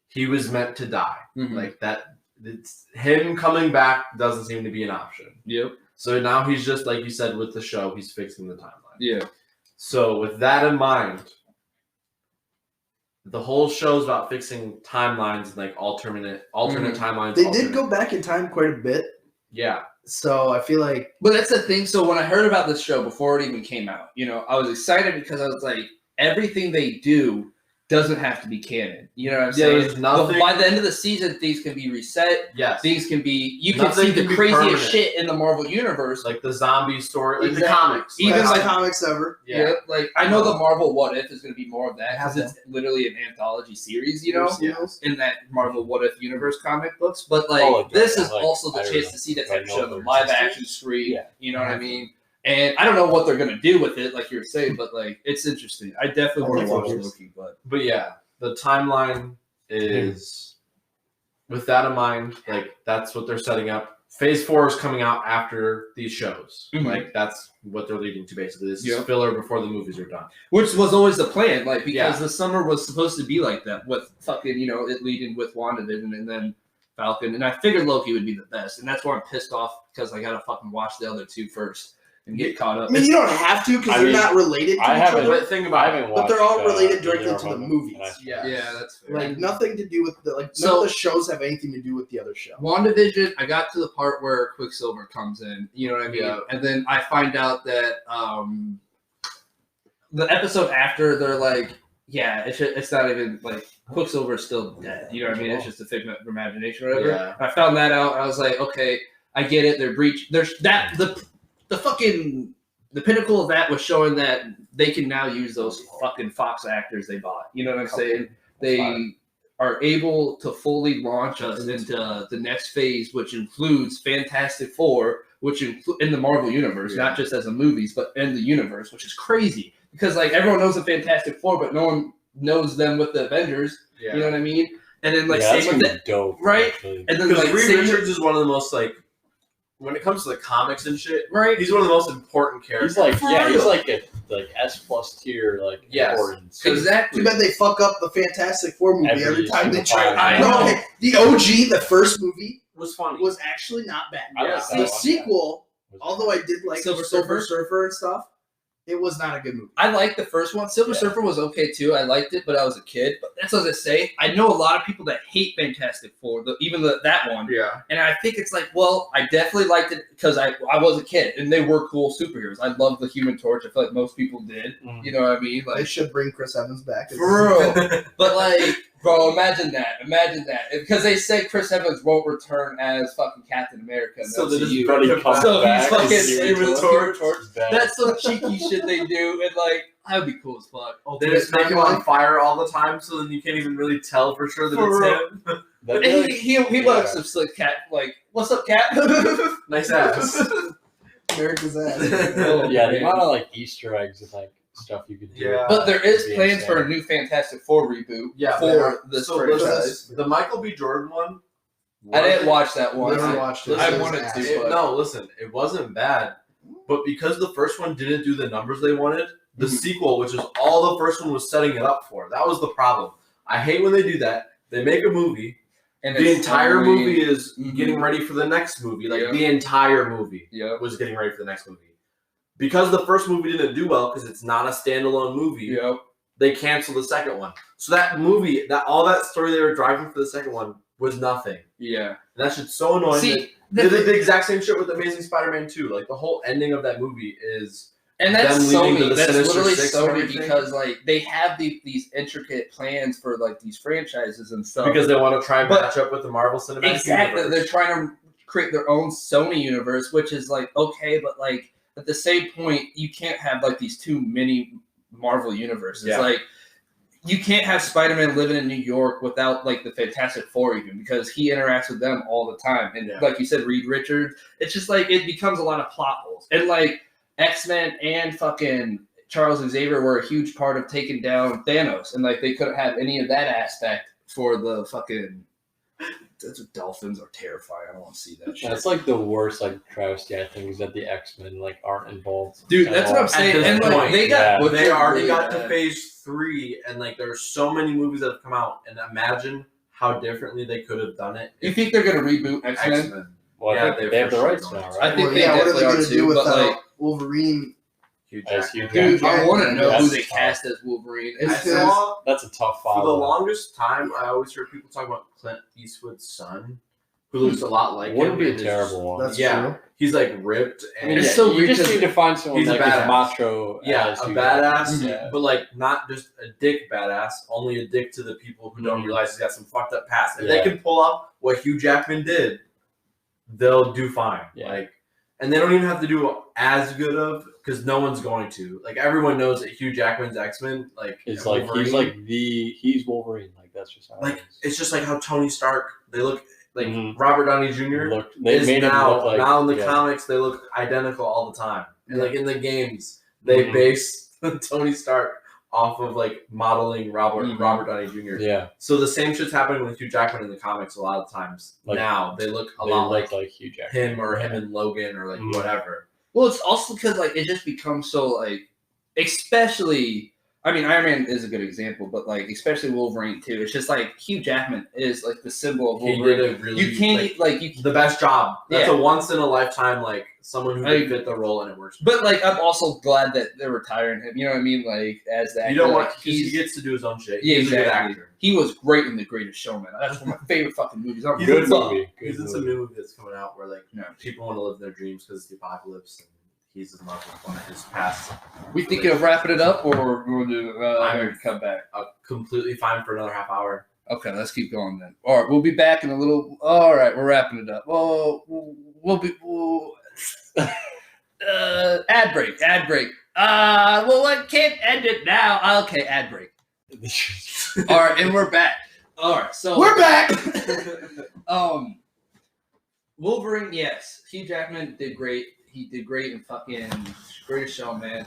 Speaker 3: he was meant to die.
Speaker 1: Mhm.
Speaker 3: Like that, it's, him coming back doesn't seem to be an option.
Speaker 1: Yep.
Speaker 3: So now he's just like you said with the show, he's fixing the timeline.
Speaker 1: Yeah.
Speaker 3: So with that in mind, the whole show's about fixing timelines and like alternate timelines.
Speaker 2: They
Speaker 3: alternate-
Speaker 2: did go back in time quite a bit,
Speaker 3: Yeah.
Speaker 2: so I feel like
Speaker 1: But that's the thing. So when I heard about this show before it even came out, I was excited because I was like, everything they do doesn't have to be canon. You know what I'm
Speaker 3: Yeah,
Speaker 1: saying?
Speaker 3: there's nothing-
Speaker 1: By the end of the season, things can be reset.
Speaker 3: Yes.
Speaker 1: Things can be. You can
Speaker 3: Nothing
Speaker 1: see the
Speaker 3: can be
Speaker 1: craziest
Speaker 3: permanent.
Speaker 1: shit in the Marvel universe.
Speaker 3: Like the zombie story, like
Speaker 1: Exactly.
Speaker 3: the comics.
Speaker 1: Even
Speaker 2: best
Speaker 1: like-
Speaker 2: comics ever.
Speaker 3: Yeah.
Speaker 1: Like I know the Marvel What If is going to be more of that because
Speaker 2: Yeah.
Speaker 1: it's literally an anthology series.
Speaker 3: Yeah.
Speaker 1: In that Marvel What If universe comic books, but like
Speaker 4: Oh,
Speaker 1: this
Speaker 4: yeah,
Speaker 1: is
Speaker 4: like,
Speaker 1: also the
Speaker 4: I
Speaker 1: chance to see that type of
Speaker 4: know
Speaker 1: show, the
Speaker 4: they're
Speaker 1: live
Speaker 4: existing.
Speaker 1: action screen.
Speaker 4: Yeah.
Speaker 1: You know what I mean? And I don't know what they're gonna do with it, like you were saying, but like it's interesting. I definitely
Speaker 2: I
Speaker 1: want to
Speaker 2: think
Speaker 1: watch
Speaker 2: it is.
Speaker 1: Loki, but
Speaker 3: But yeah, the timeline is with that in mind, like that's what they're setting up. Phase 4 is coming out after these shows.
Speaker 1: Mhm.
Speaker 3: Like that's what they're leading to basically. This
Speaker 1: Yep.
Speaker 3: is filler before the movies are done.
Speaker 1: which was always the plan, like because
Speaker 3: Yeah.
Speaker 1: the summer was supposed to be like that with fucking it leading with WandaVision and then Falcon, and I figured Loki would be the best, and that's why I'm pissed off because I gotta fucking watch the other two first. and get caught up.
Speaker 2: I mean, you don't have to because they're not related to each other.
Speaker 3: But think about it.
Speaker 2: But they're all related directly to the movies.
Speaker 1: Yeah, that's fair.
Speaker 2: Like nothing to do with none of the shows have anything to do with the other show.
Speaker 1: WandaVision, I got to the part where Quicksilver comes in. You know what I mean?
Speaker 3: Yeah.
Speaker 1: And then I find out that the episode after, they're like, yeah, it's not even like Quicksilver's still dead. You know what I mean? It's just a figment of imagination or whatever.
Speaker 3: Yeah.
Speaker 1: I found that out. I was like, okay, I get it. There's that the fucking the pinnacle of that was showing that they can now use those fucking Fox actors they bought. You know what I'm saying? They are able to fully launch us into the next phase, which includes Fantastic Four, which in the Marvel universe, not just as a movies, but in the universe, which is crazy because like everyone knows the Fantastic Four, but no one knows them with the Avengers.
Speaker 3: Yeah.
Speaker 1: You know what I mean? And then like
Speaker 4: same
Speaker 1: with that,
Speaker 4: dope,
Speaker 1: right?
Speaker 4: Actually.
Speaker 1: And then
Speaker 3: Because
Speaker 1: like
Speaker 3: Reed Richards is one of the most like, when it comes to the comics and shit,
Speaker 1: right?
Speaker 3: he's one of the most important characters.
Speaker 4: He's like,
Speaker 1: For
Speaker 4: yeah,
Speaker 1: real.
Speaker 4: he's like a S+ tier, like
Speaker 3: Yes.
Speaker 4: importance.
Speaker 1: Exactly.
Speaker 2: Too bad they fuck up the Fantastic Four movie every time they try.
Speaker 1: I
Speaker 2: No,
Speaker 1: know.
Speaker 2: okay, the OG, the first movie,
Speaker 3: was funny.
Speaker 2: was actually not bad.
Speaker 4: I like that
Speaker 2: The
Speaker 4: one,
Speaker 2: sequel, although I did like
Speaker 1: Silver
Speaker 2: Silver
Speaker 1: Surfer?
Speaker 2: Surfer and stuff, it was not a good movie.
Speaker 1: I liked the first one. Silver Surfer was okay too. I liked it, but I was a kid. But that's what I was gonna say. I know a lot of people that hate Fantastic Four, that one.
Speaker 3: Yeah.
Speaker 1: And I think it's like, well, I definitely liked it because I was a kid and they were cool superheroes. I loved the Human Torch. I feel like most people did.
Speaker 4: Mhm.
Speaker 1: You know what I mean?
Speaker 2: They
Speaker 1: Like
Speaker 2: should bring Chris Evans back.
Speaker 1: for real. But like, bro, imagine that. Because they say Chris Evans won't return as fucking Captain America.
Speaker 3: So they just
Speaker 1: MCU.
Speaker 3: brought him back.
Speaker 1: So he's
Speaker 4: back
Speaker 1: fucking
Speaker 4: as
Speaker 1: Human
Speaker 3: Torch.
Speaker 1: Torch.
Speaker 4: Bad.
Speaker 1: That's some cheeky shit they do, and like that would be cool as fuck.
Speaker 3: They just make him on fire all the time, so then you can't even really tell for sure that
Speaker 1: For
Speaker 3: it's
Speaker 1: real.
Speaker 3: him.
Speaker 4: That'd
Speaker 1: And
Speaker 4: be
Speaker 1: he
Speaker 4: like-
Speaker 1: went up some slick cat like, "What's up, cat?"
Speaker 3: Nice ass.
Speaker 2: America's ass.
Speaker 1: Oh,
Speaker 4: yeah, the
Speaker 1: man.
Speaker 4: amount of like Easter eggs and like stuff you could do.
Speaker 3: Yeah.
Speaker 1: But there is
Speaker 4: would be
Speaker 1: plans for a
Speaker 4: insane.
Speaker 1: new Fantastic Four reboot
Speaker 3: Yeah,
Speaker 1: for this
Speaker 3: so
Speaker 1: franchise.
Speaker 3: the Michael B. Jordan one.
Speaker 1: I didn't watch that one.
Speaker 2: Never watched it.
Speaker 1: I
Speaker 2: It was
Speaker 1: wanted
Speaker 2: ass.
Speaker 1: to. But
Speaker 3: No, listen, it wasn't bad, but because the first one didn't do the numbers they wanted, the
Speaker 1: Mhm.
Speaker 3: sequel, which is all the first one was setting it up for, that was the problem. I hate when they do that. They make a movie,
Speaker 1: and
Speaker 3: the
Speaker 1: it's
Speaker 3: entire
Speaker 1: only-
Speaker 3: movie is
Speaker 1: Mhm.
Speaker 3: getting ready for the next movie. Like
Speaker 1: Yeah.
Speaker 3: the entire movie
Speaker 1: Yeah.
Speaker 3: was getting ready for the next movie. Because the first movie didn't do well, because it's not a standalone movie,
Speaker 1: Yep.
Speaker 3: they canceled the second one. So that movie, all that story they were driving for the second one was nothing.
Speaker 1: Yeah.
Speaker 3: And that shit's so annoying.
Speaker 1: See,
Speaker 3: They did the exact same shit with Amazing Spider-Man 2. Like the whole ending of that movie is
Speaker 1: and that's
Speaker 3: them leading to
Speaker 1: Sony.
Speaker 3: the
Speaker 1: That's
Speaker 3: Sinister
Speaker 1: literally
Speaker 3: Six and
Speaker 1: Sony
Speaker 3: everything.
Speaker 1: because like they have these intricate plans for like these franchises and stuff.
Speaker 3: because they want to try and
Speaker 1: But-
Speaker 3: match up with the Marvel Cinematic
Speaker 1: Exactly.
Speaker 3: Universe.
Speaker 1: They're trying to create their own Sony universe, which is like okay, but like at the same point, you can't have like these two mini Marvel universes.
Speaker 3: Yeah.
Speaker 1: Like you can't have Spider-Man living in New York without like the Fantastic Four even because he interacts with them all the time. And
Speaker 3: Yeah.
Speaker 1: like you said, Reed Richards, it's just like it becomes a lot of plot holes. And like X-Men and fucking Charles Xavier were a huge part of taking down Thanos. And like they couldn't have any of that aspect for the fucking the Dolphins are terrifying. I don't want to see that shit.
Speaker 4: That's like the worst like travesty I think is that the X-Men like aren't involved.
Speaker 1: Dude,
Speaker 4: at
Speaker 1: that's what I'm
Speaker 4: all.
Speaker 1: saying.
Speaker 3: this
Speaker 1: And like
Speaker 3: point,
Speaker 1: they got
Speaker 4: yeah.
Speaker 1: butchered
Speaker 3: They already
Speaker 1: really
Speaker 3: got to
Speaker 1: bad.
Speaker 3: phase 3, and like there's so many movies that have come out, and imagine how differently they could have done it.
Speaker 1: You think they're gonna reboot X-Men?
Speaker 3: X-Men.
Speaker 4: Well,
Speaker 3: Yeah,
Speaker 4: they
Speaker 3: they
Speaker 4: have
Speaker 3: for
Speaker 4: the
Speaker 3: sure
Speaker 4: rights
Speaker 3: don't.
Speaker 4: now,
Speaker 1: I
Speaker 4: right?
Speaker 1: think
Speaker 2: Well,
Speaker 1: they
Speaker 2: yeah, what are
Speaker 1: definitely
Speaker 2: they going
Speaker 1: are
Speaker 2: to do
Speaker 1: too,
Speaker 2: with
Speaker 1: but like
Speaker 2: Wolverine?
Speaker 3: Hugh
Speaker 4: As
Speaker 3: Jackman.
Speaker 4: Hugh
Speaker 1: dude, I want to know who
Speaker 4: That's
Speaker 1: they
Speaker 4: tough.
Speaker 1: cast as Wolverine.
Speaker 3: I
Speaker 1: It's
Speaker 2: Because-
Speaker 3: saw
Speaker 4: That's a tough
Speaker 3: for the
Speaker 4: follow.
Speaker 3: longest time. I always heard people talk about Clint Eastwood's son, who looks a lot like
Speaker 4: Wouldn't
Speaker 3: him.
Speaker 4: be a
Speaker 3: and is
Speaker 4: terrible one.
Speaker 2: That's
Speaker 3: yeah.
Speaker 2: true.
Speaker 3: He's like ripped
Speaker 4: I
Speaker 3: and
Speaker 4: mean,
Speaker 1: It's
Speaker 4: yeah,
Speaker 1: so
Speaker 4: you
Speaker 1: weird
Speaker 4: just
Speaker 1: 'cause
Speaker 4: need to find someone
Speaker 3: he's a
Speaker 4: like as
Speaker 3: badass.
Speaker 4: macho.
Speaker 3: yeah,
Speaker 4: as
Speaker 3: a
Speaker 4: Hugh
Speaker 3: badass,
Speaker 4: Jackman. Yeah.
Speaker 3: but like not just a dick badass, only a dick to the people who don't
Speaker 4: Mhm.
Speaker 3: realize he's got some fucked up past. If
Speaker 4: Yeah.
Speaker 3: they can pull off what Hugh Jackman did, they'll do fine.
Speaker 4: Yeah.
Speaker 3: Like, and they don't even have to do as good of because no one's going to. Like everyone knows that Hugh Jackman's X-Men, like
Speaker 4: It's like he's
Speaker 3: Wolverine,
Speaker 4: like he's Wolverine. Like that's just how it
Speaker 3: like
Speaker 4: is.
Speaker 3: it's just like how Tony Stark. They look like
Speaker 4: Mhm.
Speaker 3: Robert Downey Jr.
Speaker 4: They
Speaker 3: is
Speaker 4: made him
Speaker 3: now
Speaker 4: look like
Speaker 3: now in the
Speaker 4: yeah.
Speaker 3: comics they look identical all the time, and
Speaker 2: Yeah.
Speaker 3: like in the games they
Speaker 4: Mhm.
Speaker 3: base Tony Stark off of like modeling Robert
Speaker 1: Mhm.
Speaker 3: Downey Jr.
Speaker 4: Yeah,
Speaker 3: So the same shit's happening with Hugh Jackman in the comics a lot of times.
Speaker 4: Like,
Speaker 3: now they look a
Speaker 4: they
Speaker 3: lot
Speaker 4: look
Speaker 3: like
Speaker 4: Hugh Jackman.
Speaker 3: him or him and Logan or like
Speaker 4: Mhm.
Speaker 3: whatever.
Speaker 1: well, it's also because like it just becomes so like, especially I mean, Iron Man is a good example, but like especially Wolverine too. It's just like Hugh Jackman is like the symbol of Wolverine.
Speaker 3: He did a really
Speaker 1: you can't
Speaker 3: the best job. That's
Speaker 1: Yeah.
Speaker 3: a once in a lifetime someone who can fit the role and it works.
Speaker 1: But like I'm also glad that they're retiring him. You know what I mean? Like as that
Speaker 3: You don't
Speaker 1: like,
Speaker 3: want he gets to do his own shit.
Speaker 1: Yeah,
Speaker 3: He's a good
Speaker 1: exactly.
Speaker 3: actor.
Speaker 1: He was great in The Greatest Showman. That's one of my favorite fucking movies. I'm
Speaker 4: Good movie.
Speaker 3: He's in some new movie that's coming out where
Speaker 1: No.
Speaker 3: people want to live their dreams because it's the apocalypse and he's in love with one of his past.
Speaker 1: We thinking of wrapping it up, or we're going to come back?
Speaker 3: Completely fine for another half hour.
Speaker 1: Okay, let's keep going then. All right, we'll be back in a little. All right, we're wrapping it up. Well, ad break. Well, I can't end it now. Okay, ad break. All right, and we're back. All right, so
Speaker 2: We're back.
Speaker 1: Wolverine, yes. Hugh Jackman did great. He did great in fucking Greatest Showman.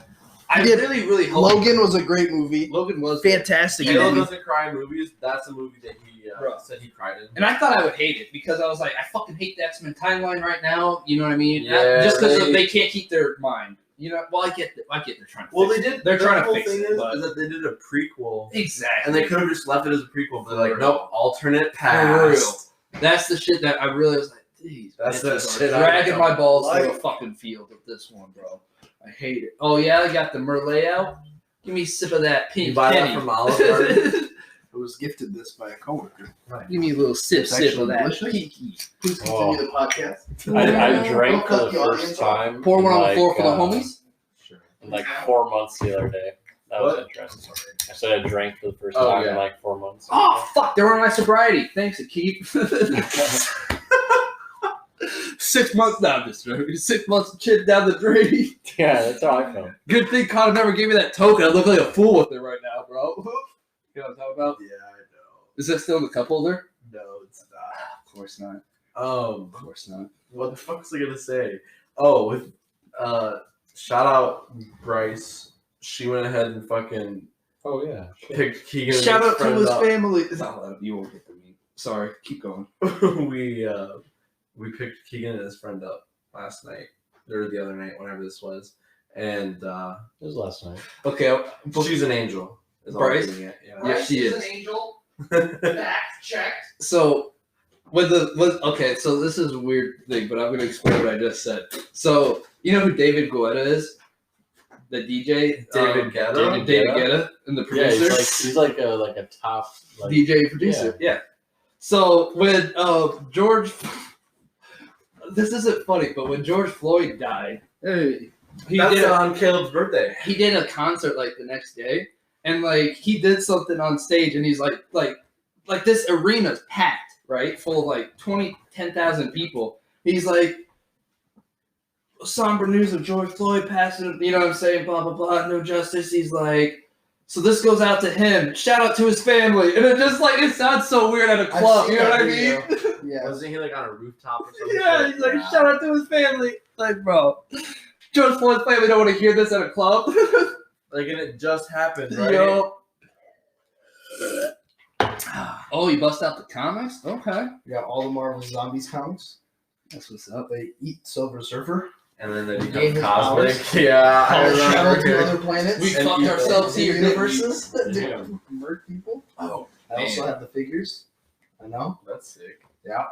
Speaker 1: I really hope
Speaker 2: Logan was a great movie.
Speaker 1: Logan was
Speaker 2: Fantastic
Speaker 3: Caleb
Speaker 2: movie.
Speaker 3: doesn't cry in movies. That's a movie that he said he cried in.
Speaker 1: And I thought I would hate it because I was like, I fucking hate the X-Men timeline right now. You know what I mean?
Speaker 3: Yeah,
Speaker 1: Just because they can't keep their mind. You know? Well, I get they're trying to.
Speaker 3: Well,
Speaker 1: fix
Speaker 3: they
Speaker 1: it.
Speaker 3: did.
Speaker 1: They're trying
Speaker 3: the
Speaker 1: to
Speaker 3: whole
Speaker 1: fix
Speaker 3: thing
Speaker 1: it.
Speaker 3: is
Speaker 1: But
Speaker 3: that they did a prequel,
Speaker 1: exactly.
Speaker 3: and they could have just left it as a prequel. But they're like, nope, alternate
Speaker 1: For real.
Speaker 3: past.
Speaker 1: That's the shit that I really was like. These
Speaker 3: That's the
Speaker 1: bitches are
Speaker 3: shit I
Speaker 1: dragging
Speaker 3: don't
Speaker 1: my balls through a
Speaker 2: like.
Speaker 1: fucking field with this one, bro. I hate it. Oh yeah, I got the Merlot out. Give me a sip of that pink
Speaker 3: You buy that
Speaker 1: penny.
Speaker 3: from Olive Garden?
Speaker 2: I was gifted this by a coworker.
Speaker 1: Give me a little sip
Speaker 2: It's
Speaker 1: of
Speaker 2: actually
Speaker 1: that
Speaker 2: delicious.
Speaker 1: pinky.
Speaker 2: Please continue the podcast.
Speaker 4: I drank
Speaker 2: Don't
Speaker 4: for
Speaker 2: cut
Speaker 4: the
Speaker 2: the
Speaker 4: first
Speaker 2: audience off.
Speaker 4: time.
Speaker 1: Pour one on the
Speaker 4: like,
Speaker 1: floor for the homies.
Speaker 3: Sure.
Speaker 4: in like 4 months the other day. That was
Speaker 3: What?
Speaker 4: interesting. I said I drank for the first
Speaker 3: Oh,
Speaker 4: time
Speaker 3: yeah.
Speaker 4: in like 4 months.
Speaker 1: Oh fuck! They're on my sobriety. Thanks, Akeem. 6 months now, I'm just joking. 6 months of chip down the drain.
Speaker 4: Yeah, that's how I felt.
Speaker 1: Good thing Connor never gave me that token. I look like a fool with it right now, bro. You know what I'm talking about?
Speaker 3: Yeah, I know.
Speaker 1: Is that still in the cup holder?
Speaker 3: No, it's not.
Speaker 1: Of course not.
Speaker 3: Of
Speaker 1: course not.
Speaker 3: What the fuck was I gonna say? Oh, with shout out Bryce. She went ahead and fucking
Speaker 4: Oh yeah.
Speaker 3: picked Keegan. and
Speaker 1: Shout out to
Speaker 3: friend
Speaker 1: his
Speaker 3: up.
Speaker 1: family. No, you won't get the meme. Sorry, keep going.
Speaker 3: we picked Keegan and his friend up last night or the other night, whenever this was, and
Speaker 4: It was last night.
Speaker 1: Okay,
Speaker 3: she's an angel. Is all I'm
Speaker 1: Bryce?
Speaker 3: getting at, yeah.
Speaker 1: Yeah, she is.
Speaker 2: an angel.
Speaker 3: Yeah.
Speaker 2: Fact checked.
Speaker 1: So, okay, so this is a weird thing, but I'm gonna explain what I just said. So, you know who David Guetta is? The DJ,
Speaker 3: David Guetta?
Speaker 1: David Guetta, and the
Speaker 4: Yeah,
Speaker 1: producer.
Speaker 4: he's like a top like,
Speaker 1: DJ producer. Yeah. So when George, this isn't funny, but when George Floyd died, he
Speaker 3: That's
Speaker 1: did
Speaker 3: on Caleb's birthday.
Speaker 1: he did a concert like the next day, and like he did something on stage, and he's like this arena's packed, right, full of like 10,000 people. He's like, somber news of George Floyd passing, you know what I'm saying, blah blah blah, no justice. He's like, so this goes out to him. Shout out to his family, and it just like it sounds so weird at a club. You know what I mean?
Speaker 2: Yeah.
Speaker 3: Wasn't he like on a rooftop or something?
Speaker 1: Yeah, he's like, shout out to his family. Like, bro, George Floyd's family don't want to hear this at a club.
Speaker 3: Like, and it just happened, right?
Speaker 1: Yo. Oh, you bust out the comics? Okay.
Speaker 2: We got all the Marvel Zombies comics.
Speaker 1: That's what's up.
Speaker 2: They eat Silver Surfer.
Speaker 3: And then they
Speaker 2: Gain
Speaker 3: become
Speaker 2: his
Speaker 3: cosmic. Yeah, I
Speaker 2: Travel
Speaker 3: remember.
Speaker 2: to other planets.
Speaker 1: We
Speaker 3: And
Speaker 1: fucked
Speaker 3: you-
Speaker 1: ourselves here, didn't we?
Speaker 2: universes.
Speaker 4: Yeah.
Speaker 2: Murk people.
Speaker 1: Oh,
Speaker 2: I also
Speaker 1: man.
Speaker 2: have the figures. I know.
Speaker 3: That's sick.
Speaker 2: Yeah.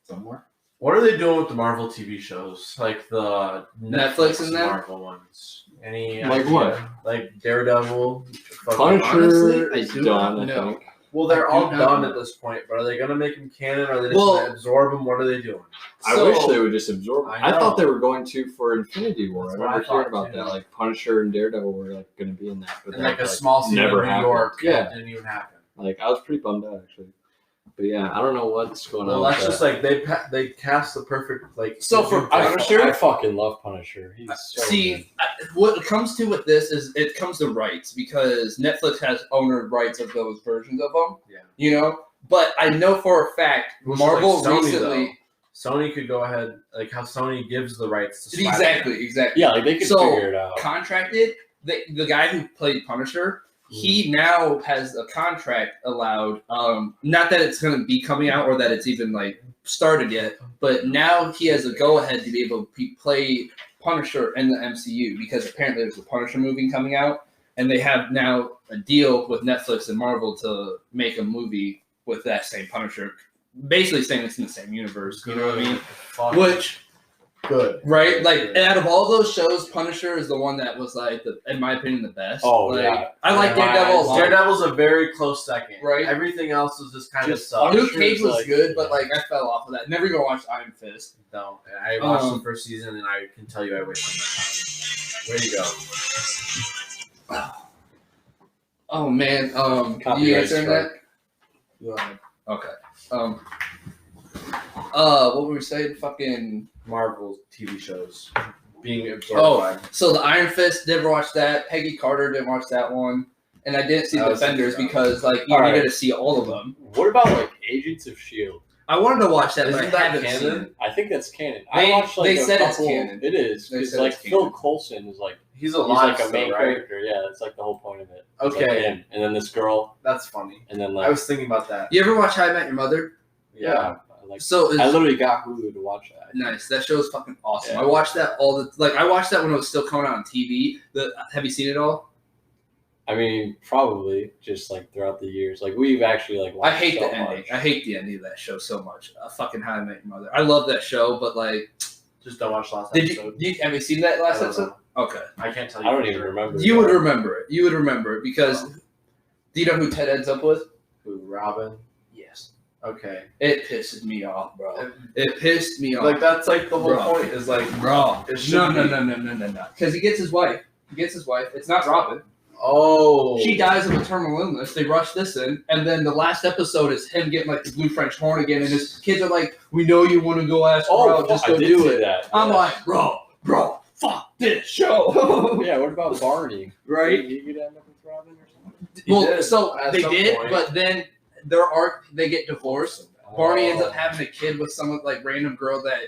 Speaker 2: Somewhere.
Speaker 3: What are they doing with the Marvel TV shows? Like the
Speaker 1: Netflix and them?
Speaker 3: Marvel ones. Any
Speaker 4: Like
Speaker 3: idea?
Speaker 4: what?
Speaker 3: Like Daredevil. fucking-
Speaker 4: Punisher
Speaker 1: honestly, I
Speaker 4: is
Speaker 1: do
Speaker 4: done,
Speaker 1: not
Speaker 4: I
Speaker 1: know.
Speaker 4: think.
Speaker 3: Well, they're
Speaker 1: I
Speaker 3: all
Speaker 1: do not
Speaker 3: done
Speaker 1: know.
Speaker 3: at this point, but are they gonna make them canon? Or are they just
Speaker 1: Well-
Speaker 3: gonna absorb them? What are they doing?
Speaker 4: I wish they would just absorb.
Speaker 3: I
Speaker 4: I
Speaker 3: know.
Speaker 4: thought they were going to for Infinity War.
Speaker 3: That's
Speaker 4: I
Speaker 3: what I
Speaker 4: remember hearing
Speaker 3: thought,
Speaker 4: about
Speaker 3: too.
Speaker 4: that. Like Punisher and Daredevil were like going to be in that, but
Speaker 3: And
Speaker 4: that,
Speaker 3: like a small scene
Speaker 4: never
Speaker 3: in New
Speaker 4: happened.
Speaker 3: York.
Speaker 4: Yeah.
Speaker 3: That didn't even happen.
Speaker 4: Like I was pretty bummed out actually. But yeah, I don't know what's going
Speaker 3: Well,
Speaker 4: on.
Speaker 3: that's
Speaker 4: with
Speaker 3: just
Speaker 4: that.
Speaker 3: like they cast the perfect like.
Speaker 1: So for
Speaker 3: Punisher.
Speaker 4: I fucking love Punisher. He's so good.
Speaker 1: what it comes to with this is it comes to rights because Netflix has owner rights of those versions of them.
Speaker 3: Yeah.
Speaker 1: You know, but I know for a fact
Speaker 3: Which is
Speaker 1: Marvel
Speaker 3: like Sony,
Speaker 1: recently.
Speaker 3: Sony could go ahead, like how Sony gives the rights to Spider-Man.
Speaker 1: Exactly.
Speaker 4: Yeah, like they could
Speaker 1: So,
Speaker 4: figure it out.
Speaker 1: Contracted. The guy who played Punisher. He now has a contract allowed. Not that it's going to be coming out or that it's even like started yet, but now he has a go ahead to be able to play Punisher in the MCU because apparently there's a Punisher movie coming out, and they have now a deal with Netflix and Marvel to make a movie with that same Punisher, basically saying it's in the same universe. You know what I mean? Which.
Speaker 2: Good.
Speaker 1: Right? Like, out of all those shows, Punisher is the one that was, like, in my opinion, the best.
Speaker 4: Oh,
Speaker 1: like,
Speaker 4: yeah.
Speaker 1: I like Daredevil a lot.
Speaker 3: Daredevil's a very close second.
Speaker 1: Right?
Speaker 3: Everything else was just kind of
Speaker 4: Just
Speaker 3: sucked.
Speaker 1: Luke Cage was
Speaker 4: like-
Speaker 1: good, but, like, I fell off of that. Never even watched Iron Fist.
Speaker 3: No, I watched the first season, and I can tell you I wasted my time. Way to go.
Speaker 1: Oh, man. You
Speaker 4: Copyright
Speaker 1: answering that?
Speaker 3: Go ahead.
Speaker 1: Okay. What were we saying? Fucking...
Speaker 3: Marvel TV shows being absorbed by.
Speaker 1: So the Iron Fist, never watched that. Peggy Carter, didn't watch that one. And I didn't see
Speaker 3: That
Speaker 1: the
Speaker 3: was
Speaker 1: Defenders
Speaker 3: good.
Speaker 1: because, like, you
Speaker 4: All
Speaker 1: needed
Speaker 4: right.
Speaker 1: to see all of them.
Speaker 4: What about like Agents of S.H.I.E.L.D.?
Speaker 1: I wanted to watch that, but I
Speaker 3: Isn't that
Speaker 1: haven't
Speaker 3: canon?
Speaker 1: seen it.
Speaker 4: I think that's canon.
Speaker 1: They-
Speaker 4: I watched like
Speaker 1: they
Speaker 4: a
Speaker 1: said it's
Speaker 4: couple.
Speaker 1: canon.
Speaker 4: It is.
Speaker 1: They
Speaker 4: It's
Speaker 1: said
Speaker 4: like
Speaker 1: it's
Speaker 4: Phil
Speaker 1: canon.
Speaker 4: Coulson is like
Speaker 3: He's
Speaker 4: he's
Speaker 3: alive,
Speaker 4: like a main
Speaker 3: still, right?
Speaker 4: character. Yeah, that's like the whole point of it. It's like
Speaker 3: Okay,
Speaker 4: him. And then this girl,
Speaker 3: that's funny.
Speaker 4: and then
Speaker 3: I
Speaker 4: like
Speaker 3: was thinking about that.
Speaker 1: You ever watch How I Met Your Mother?
Speaker 4: yeah, like
Speaker 1: So
Speaker 4: I
Speaker 1: it's
Speaker 4: literally got Hulu to watch that.
Speaker 1: nice. That show's fucking awesome.
Speaker 4: Yeah.
Speaker 1: I watched that I watched that when it was still coming out on TV. Have you seen it all?
Speaker 4: I mean, probably just like throughout the years. Like we've actually like
Speaker 1: I
Speaker 4: watched
Speaker 1: hate
Speaker 4: so
Speaker 1: the ending.
Speaker 4: much.
Speaker 1: I hate the ending of that show so much. Fucking How I Met Your Mother. I love that show, but like,
Speaker 3: Just don't watch last
Speaker 1: did
Speaker 3: episode.
Speaker 1: you have you seen that last
Speaker 3: I don't
Speaker 1: episode?
Speaker 3: know.
Speaker 1: Okay.
Speaker 3: I can't tell you.
Speaker 4: I don't
Speaker 3: for
Speaker 4: even
Speaker 3: sure.
Speaker 4: remember.
Speaker 1: You would remember it. You would remember it because do you know who Ted ends up with?
Speaker 3: Who, Robin?
Speaker 1: Yes.
Speaker 3: Okay.
Speaker 1: It pisses me off, bro. It pissed me off.
Speaker 3: Like that's like the whole
Speaker 1: Bro.
Speaker 3: point is like
Speaker 1: bro.
Speaker 3: It should
Speaker 1: No.
Speaker 3: be.
Speaker 1: Because he gets his wife. It's not Robin.
Speaker 3: oh
Speaker 1: She dies of a terminal illness. They rush this in, and then the last episode is him getting like the blue French horn again, and his kids are like, "We know you want to go ask her out, just
Speaker 4: I
Speaker 1: go
Speaker 4: did
Speaker 1: do
Speaker 4: see
Speaker 1: it."
Speaker 4: that.
Speaker 1: I'm
Speaker 4: yeah.
Speaker 1: like, bro, fuck this show,
Speaker 4: Yeah, what about Barney?
Speaker 1: right?
Speaker 4: Did he get end up with Robin or something?
Speaker 3: He
Speaker 1: Well,
Speaker 3: did
Speaker 1: so
Speaker 3: at
Speaker 1: they
Speaker 3: some
Speaker 1: did,
Speaker 3: point.
Speaker 1: but then they get divorced. Barney ends up
Speaker 4: Oh.
Speaker 1: having a kid with some like random girl that,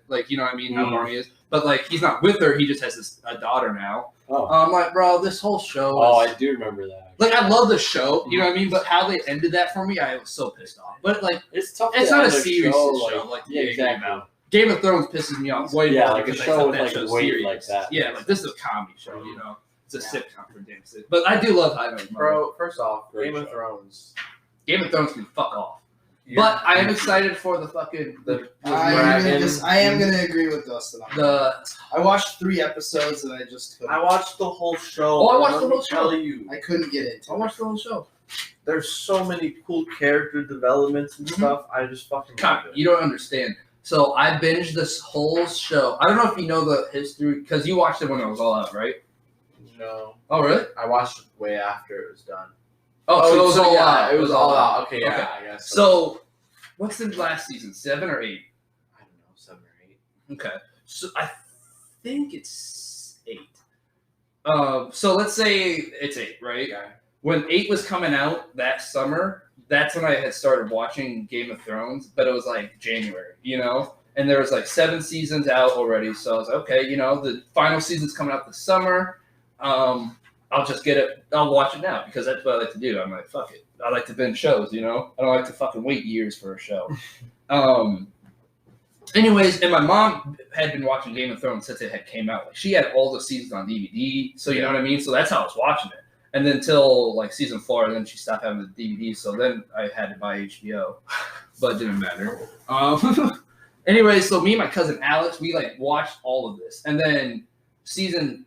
Speaker 1: like, you know what I mean, how
Speaker 4: Mhm.
Speaker 1: Barney is. But like, he's not with her. He just has a daughter now.
Speaker 4: Oh.
Speaker 1: I'm like, bro, this whole show.
Speaker 4: Oh,
Speaker 1: is,
Speaker 4: I do remember that.
Speaker 1: like, I love the show. You know what I mean? But how they ended that for me, I was so pissed off. But like,
Speaker 4: It's tough.
Speaker 1: it's
Speaker 4: to
Speaker 1: not a
Speaker 4: end
Speaker 1: serious
Speaker 4: show,
Speaker 1: show. Like,
Speaker 4: yeah, exactly.
Speaker 1: Game of Thrones pisses me off way
Speaker 4: Yeah,
Speaker 1: more
Speaker 4: like a
Speaker 1: because I
Speaker 4: show
Speaker 1: thought
Speaker 4: with,
Speaker 1: that
Speaker 4: like,
Speaker 1: show's
Speaker 4: weight
Speaker 1: serious.
Speaker 4: like that.
Speaker 1: Yeah, like this is a comedy show. You know, it's a
Speaker 3: Yeah.
Speaker 1: sitcom for damn sake. But I do love How I Met Your Mother.
Speaker 3: Bro, first off,
Speaker 4: Great
Speaker 3: Game of
Speaker 4: show.
Speaker 3: Thrones.
Speaker 1: Game of Thrones can fuck off.
Speaker 3: You're-
Speaker 1: But I am excited for the fucking
Speaker 2: I am gonna agree with Dustin. On that.
Speaker 1: the.
Speaker 2: I watched 3 episodes and I just couldn't.
Speaker 3: I watched the whole show.
Speaker 1: Oh, I watched
Speaker 3: Let
Speaker 1: the
Speaker 3: me
Speaker 1: whole show.
Speaker 3: Tell you,
Speaker 2: I couldn't get into
Speaker 1: I
Speaker 2: it.
Speaker 1: watched the whole show.
Speaker 3: there's so many cool character developments and
Speaker 1: Mhm.
Speaker 3: stuff. I just fucking
Speaker 1: God,
Speaker 3: love it.
Speaker 1: you don't understand. So I binged this whole show. I don't know if you know the history because you watched it when it was all out, right?
Speaker 3: No,
Speaker 1: Oh, really?
Speaker 3: I watched it way after it was done.
Speaker 1: Oh, so it was all
Speaker 3: yeah,
Speaker 1: out.
Speaker 3: It was all out. Okay, yeah,
Speaker 1: Okay.
Speaker 3: I guess.
Speaker 1: So, what's the last season? 7 or 8?
Speaker 3: I don't know, 7 or 8.
Speaker 1: Okay. So I think it's 8. So let's say it's 8, right?
Speaker 3: Yeah.
Speaker 1: When 8 was coming out that summer, that's when I had started watching Game of Thrones, but it was like January, you know? And there was like 7 seasons out already, so I was like, okay, you know, the final season's coming out this summer. I'll just get it, I'll watch it now because that's what I like to do. I'm like, fuck it. I like to binge shows, you know? I don't like to fucking wait years for a show. Anyways, and my mom had been watching Game of Thrones since it had came out. Like, she had all the seasons on DVD, so you know what I mean? So that's how I was watching it. And then till like season 4, and then she stopped having the DVD, so then I had to buy HBO, but it didn't matter. Anyway, so me and my cousin Alex, we like watched all of this, and then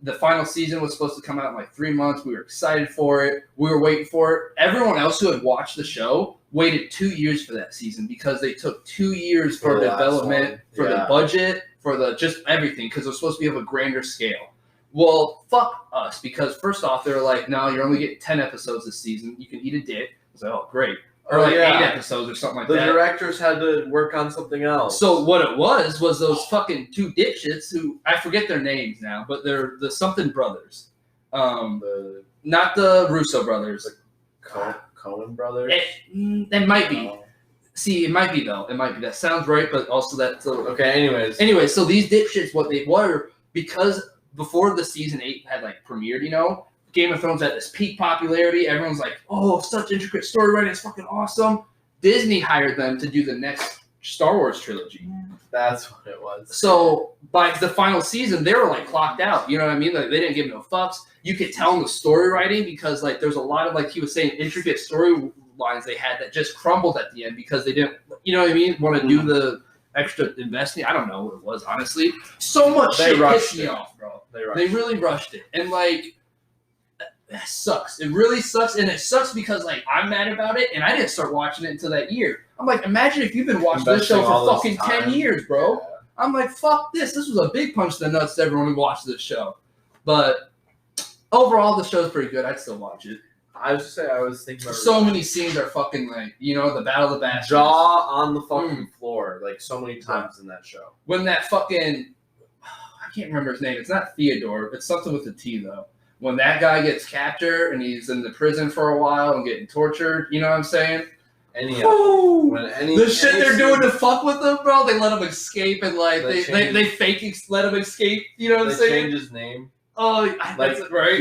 Speaker 1: the final season was supposed to come out in like 3 months. We were excited for it. We were waiting for it. Everyone else who had watched the show waited 2 years for that season because they took 2 years for
Speaker 3: the last
Speaker 1: development,
Speaker 3: one.
Speaker 1: for the
Speaker 3: Yeah.
Speaker 1: budget, for the just everything, because it was supposed to be of a grander scale. Well, fuck us, because first off, they were like, no, you're only getting 10 episodes this season. You can eat a dick. I was like, oh, great. Or like 8 episodes or something like
Speaker 3: The
Speaker 1: that.
Speaker 3: directors had to work on something else.
Speaker 1: So what it was those fucking 2 dipshits who, I forget their names now, but they're the something brothers.
Speaker 3: The
Speaker 1: Not the Russo brothers.
Speaker 3: Coen brothers.
Speaker 1: It might be.
Speaker 3: Oh.
Speaker 1: See, it might be though. It might be. That sounds right, but also that's
Speaker 3: Okay. Anyways.
Speaker 1: Anyway, so these dipshits, what they were, because before the season 8 had like premiered, you know, Game of Thrones had this peak popularity. Everyone's like, oh, such intricate story writing, it's fucking awesome. Disney hired them to do the next Star Wars trilogy.
Speaker 3: That's what it was.
Speaker 1: So by the final season, they were like clocked out. You know what I mean? Like they didn't give no fucks. You could tell in the story writing because like there's a lot of like he was saying intricate storylines they had that just crumbled at the end because they didn't, you know what I mean, want to do the extra investing. I don't know what it was, honestly. So much shit pissed me off, bro. They really rushed it. And like that sucks. It really sucks. And it sucks because like I'm mad about it and I didn't start watching it until that year. I'm like, imagine if you've been watching this show for fucking 10 years, bro. Yeah. I'm like, fuck this. This was a big punch to the nuts to everyone who watched this show. But overall, the show's pretty good. I'd still watch it.
Speaker 3: I was thinking about
Speaker 1: so many scenes are fucking like, you know, the Battle of the Bastards.
Speaker 3: Jaw on the fucking floor, like so many times in that show.
Speaker 1: When that fucking, I can't remember his name. It's not Theodore. It's something with a T though. When that guy gets captured and he's in the prison for a while and getting tortured, you know what I'm saying? The shit they're doing to fuck with him, bro. They let him escape and like they fake let him escape. You know what I'm saying?
Speaker 3: They change his name.
Speaker 1: Oh, that's it, right.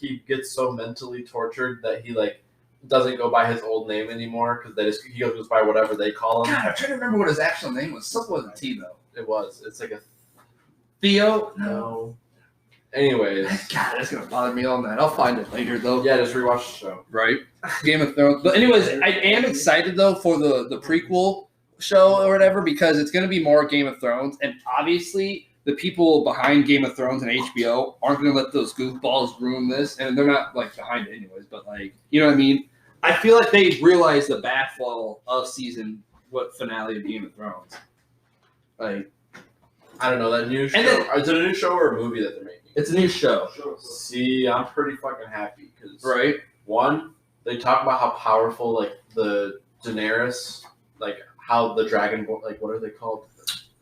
Speaker 3: He gets so mentally tortured that he like doesn't go by his old name anymore because he goes by whatever they call him.
Speaker 1: God, I'm trying to remember what his actual name was. Something with a T though.
Speaker 3: It was. It's like a
Speaker 1: Theo.
Speaker 3: No. Anyways,
Speaker 1: God, that's gonna bother me all night. I'll find it later though.
Speaker 3: Yeah, just rewatch the show.
Speaker 1: Right. Game of Thrones. But anyways, I am excited though for the prequel show or whatever because it's gonna be more Game of Thrones, and obviously the people behind Game of Thrones and HBO aren't gonna let those goofballs ruin this, and they're not like behind it anyways. But like, you know what I mean? I feel like they realized the backfall of finale of Game of Thrones. Like,
Speaker 3: I don't know that new show. Is it a new show or a movie that they're making?
Speaker 1: It's a new show.
Speaker 3: See, I'm pretty fucking happy because
Speaker 1: one,
Speaker 3: they talk about how powerful like the Daenerys, like how the dragon, like what are they called?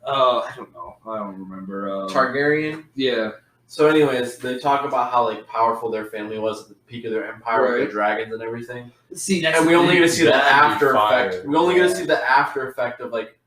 Speaker 1: I don't know. I don't remember.
Speaker 3: Targaryen.
Speaker 1: Yeah.
Speaker 3: So, anyways, they talk about how like powerful their family was at the peak of their empire with the dragons and everything.
Speaker 1: See,
Speaker 3: and we only get to see the after effect. We only get to see the after effect of like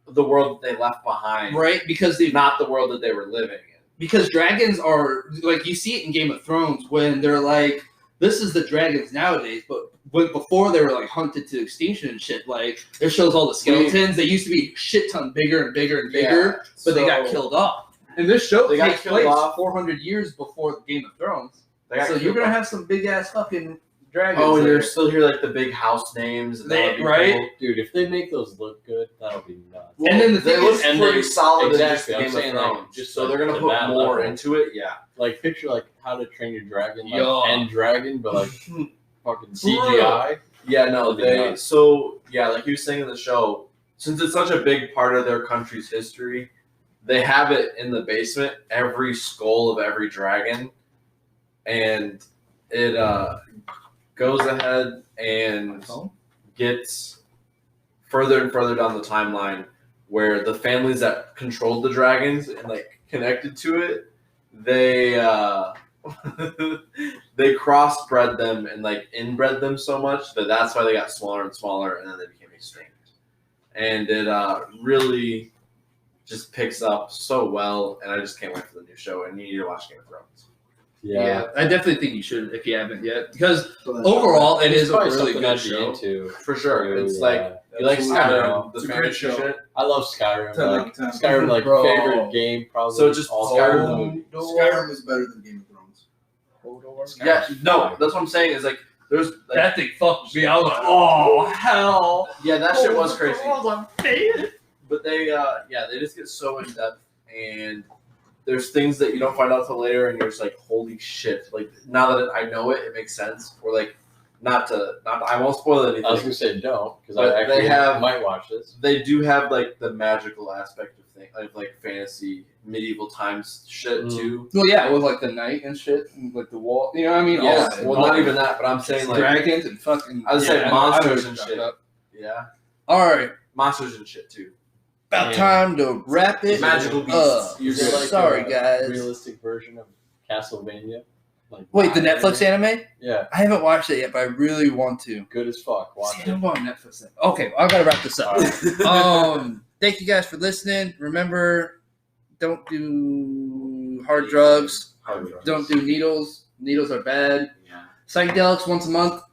Speaker 3: the world that they left behind,
Speaker 1: right? Because they're
Speaker 3: not the world that they were living in.
Speaker 1: Because dragons are, like, you see it in Game of Thrones when they're like, this is the dragons nowadays, but before they were, like, hunted to extinction and shit, like, it shows all the skeletons. They used to be shit ton bigger and bigger and bigger, but they got killed off. And this show takes place 400 years before Game of Thrones. So you're going to have some big-ass fucking dragons.
Speaker 3: Oh, and you're still hear, like, the big house names.
Speaker 1: Right?
Speaker 3: Cool.
Speaker 4: Dude, if they make those look good, that'll be nuts.
Speaker 1: Well, and then the thing is,
Speaker 3: pretty solid.
Speaker 4: Exactly.
Speaker 3: I'm saying, like, just so they're gonna put more level into it. Yeah.
Speaker 4: Like picture like How to Train Your Dragon, like End Dragon, but like fucking CGI.
Speaker 3: Yeah, no, they. So yeah, like you were saying in the show, since it's such a big part of their country's history, they have it in the basement. Every skull of every dragon, and it goes ahead and gets further and further down the timeline where the families that controlled the dragons and like connected to it, they they crossbred them and like inbred them so much that that's why they got smaller and smaller and then they became extinct. And it really just picks up so well, and I just can't wait for the new show. And you need to watch Game of Thrones.
Speaker 1: Yeah, I definitely think you should if you haven't yet, because overall it is a really good show.
Speaker 3: For sure, it's like you like Skyrim, the fantasy shit.
Speaker 4: I love Skyrim. Skyrim, like favorite game, probably.
Speaker 3: So just Skyrim the movie.
Speaker 2: Skyrim is better than Game of Thrones.
Speaker 3: Yeah, no, that's what I'm saying. Is like there's like,
Speaker 1: that thing fucked me. I was like, oh hell.
Speaker 3: Yeah, that shit was crazy.
Speaker 1: I'm
Speaker 3: but they they just get so in depth, and there's things that you don't find out till later, and you're just like, holy shit! Like now that I know it, it makes sense. Or like, I won't spoil anything.
Speaker 4: I was gonna say don't, because I might watch this.
Speaker 3: They do have like the magical aspect of things, like fantasy, medieval times shit too.
Speaker 1: Well, yeah, with like the knight and shit, and like the wall. You know what I mean?
Speaker 3: Yeah. Well, not even that, but I'm saying like
Speaker 1: dragons and fucking.
Speaker 3: I was saying monsters and shit. Yeah.
Speaker 1: All right.
Speaker 3: Monsters and shit too.
Speaker 1: About time to wrap it.
Speaker 3: Magical beasts.
Speaker 4: Like
Speaker 1: sorry, guys.
Speaker 4: Realistic version of Castlevania. Like,
Speaker 1: wait, the Netflix anime?
Speaker 4: Yeah.
Speaker 1: I haven't watched it yet, but I really want to.
Speaker 4: Good as fuck. Watch it.
Speaker 1: I'm on Netflix. Okay, I gotta wrap this up. Thank you guys for listening. Remember, don't do hard drugs. Don't do needles. Needles are bad.
Speaker 3: Yeah.
Speaker 1: Psychedelics once a month.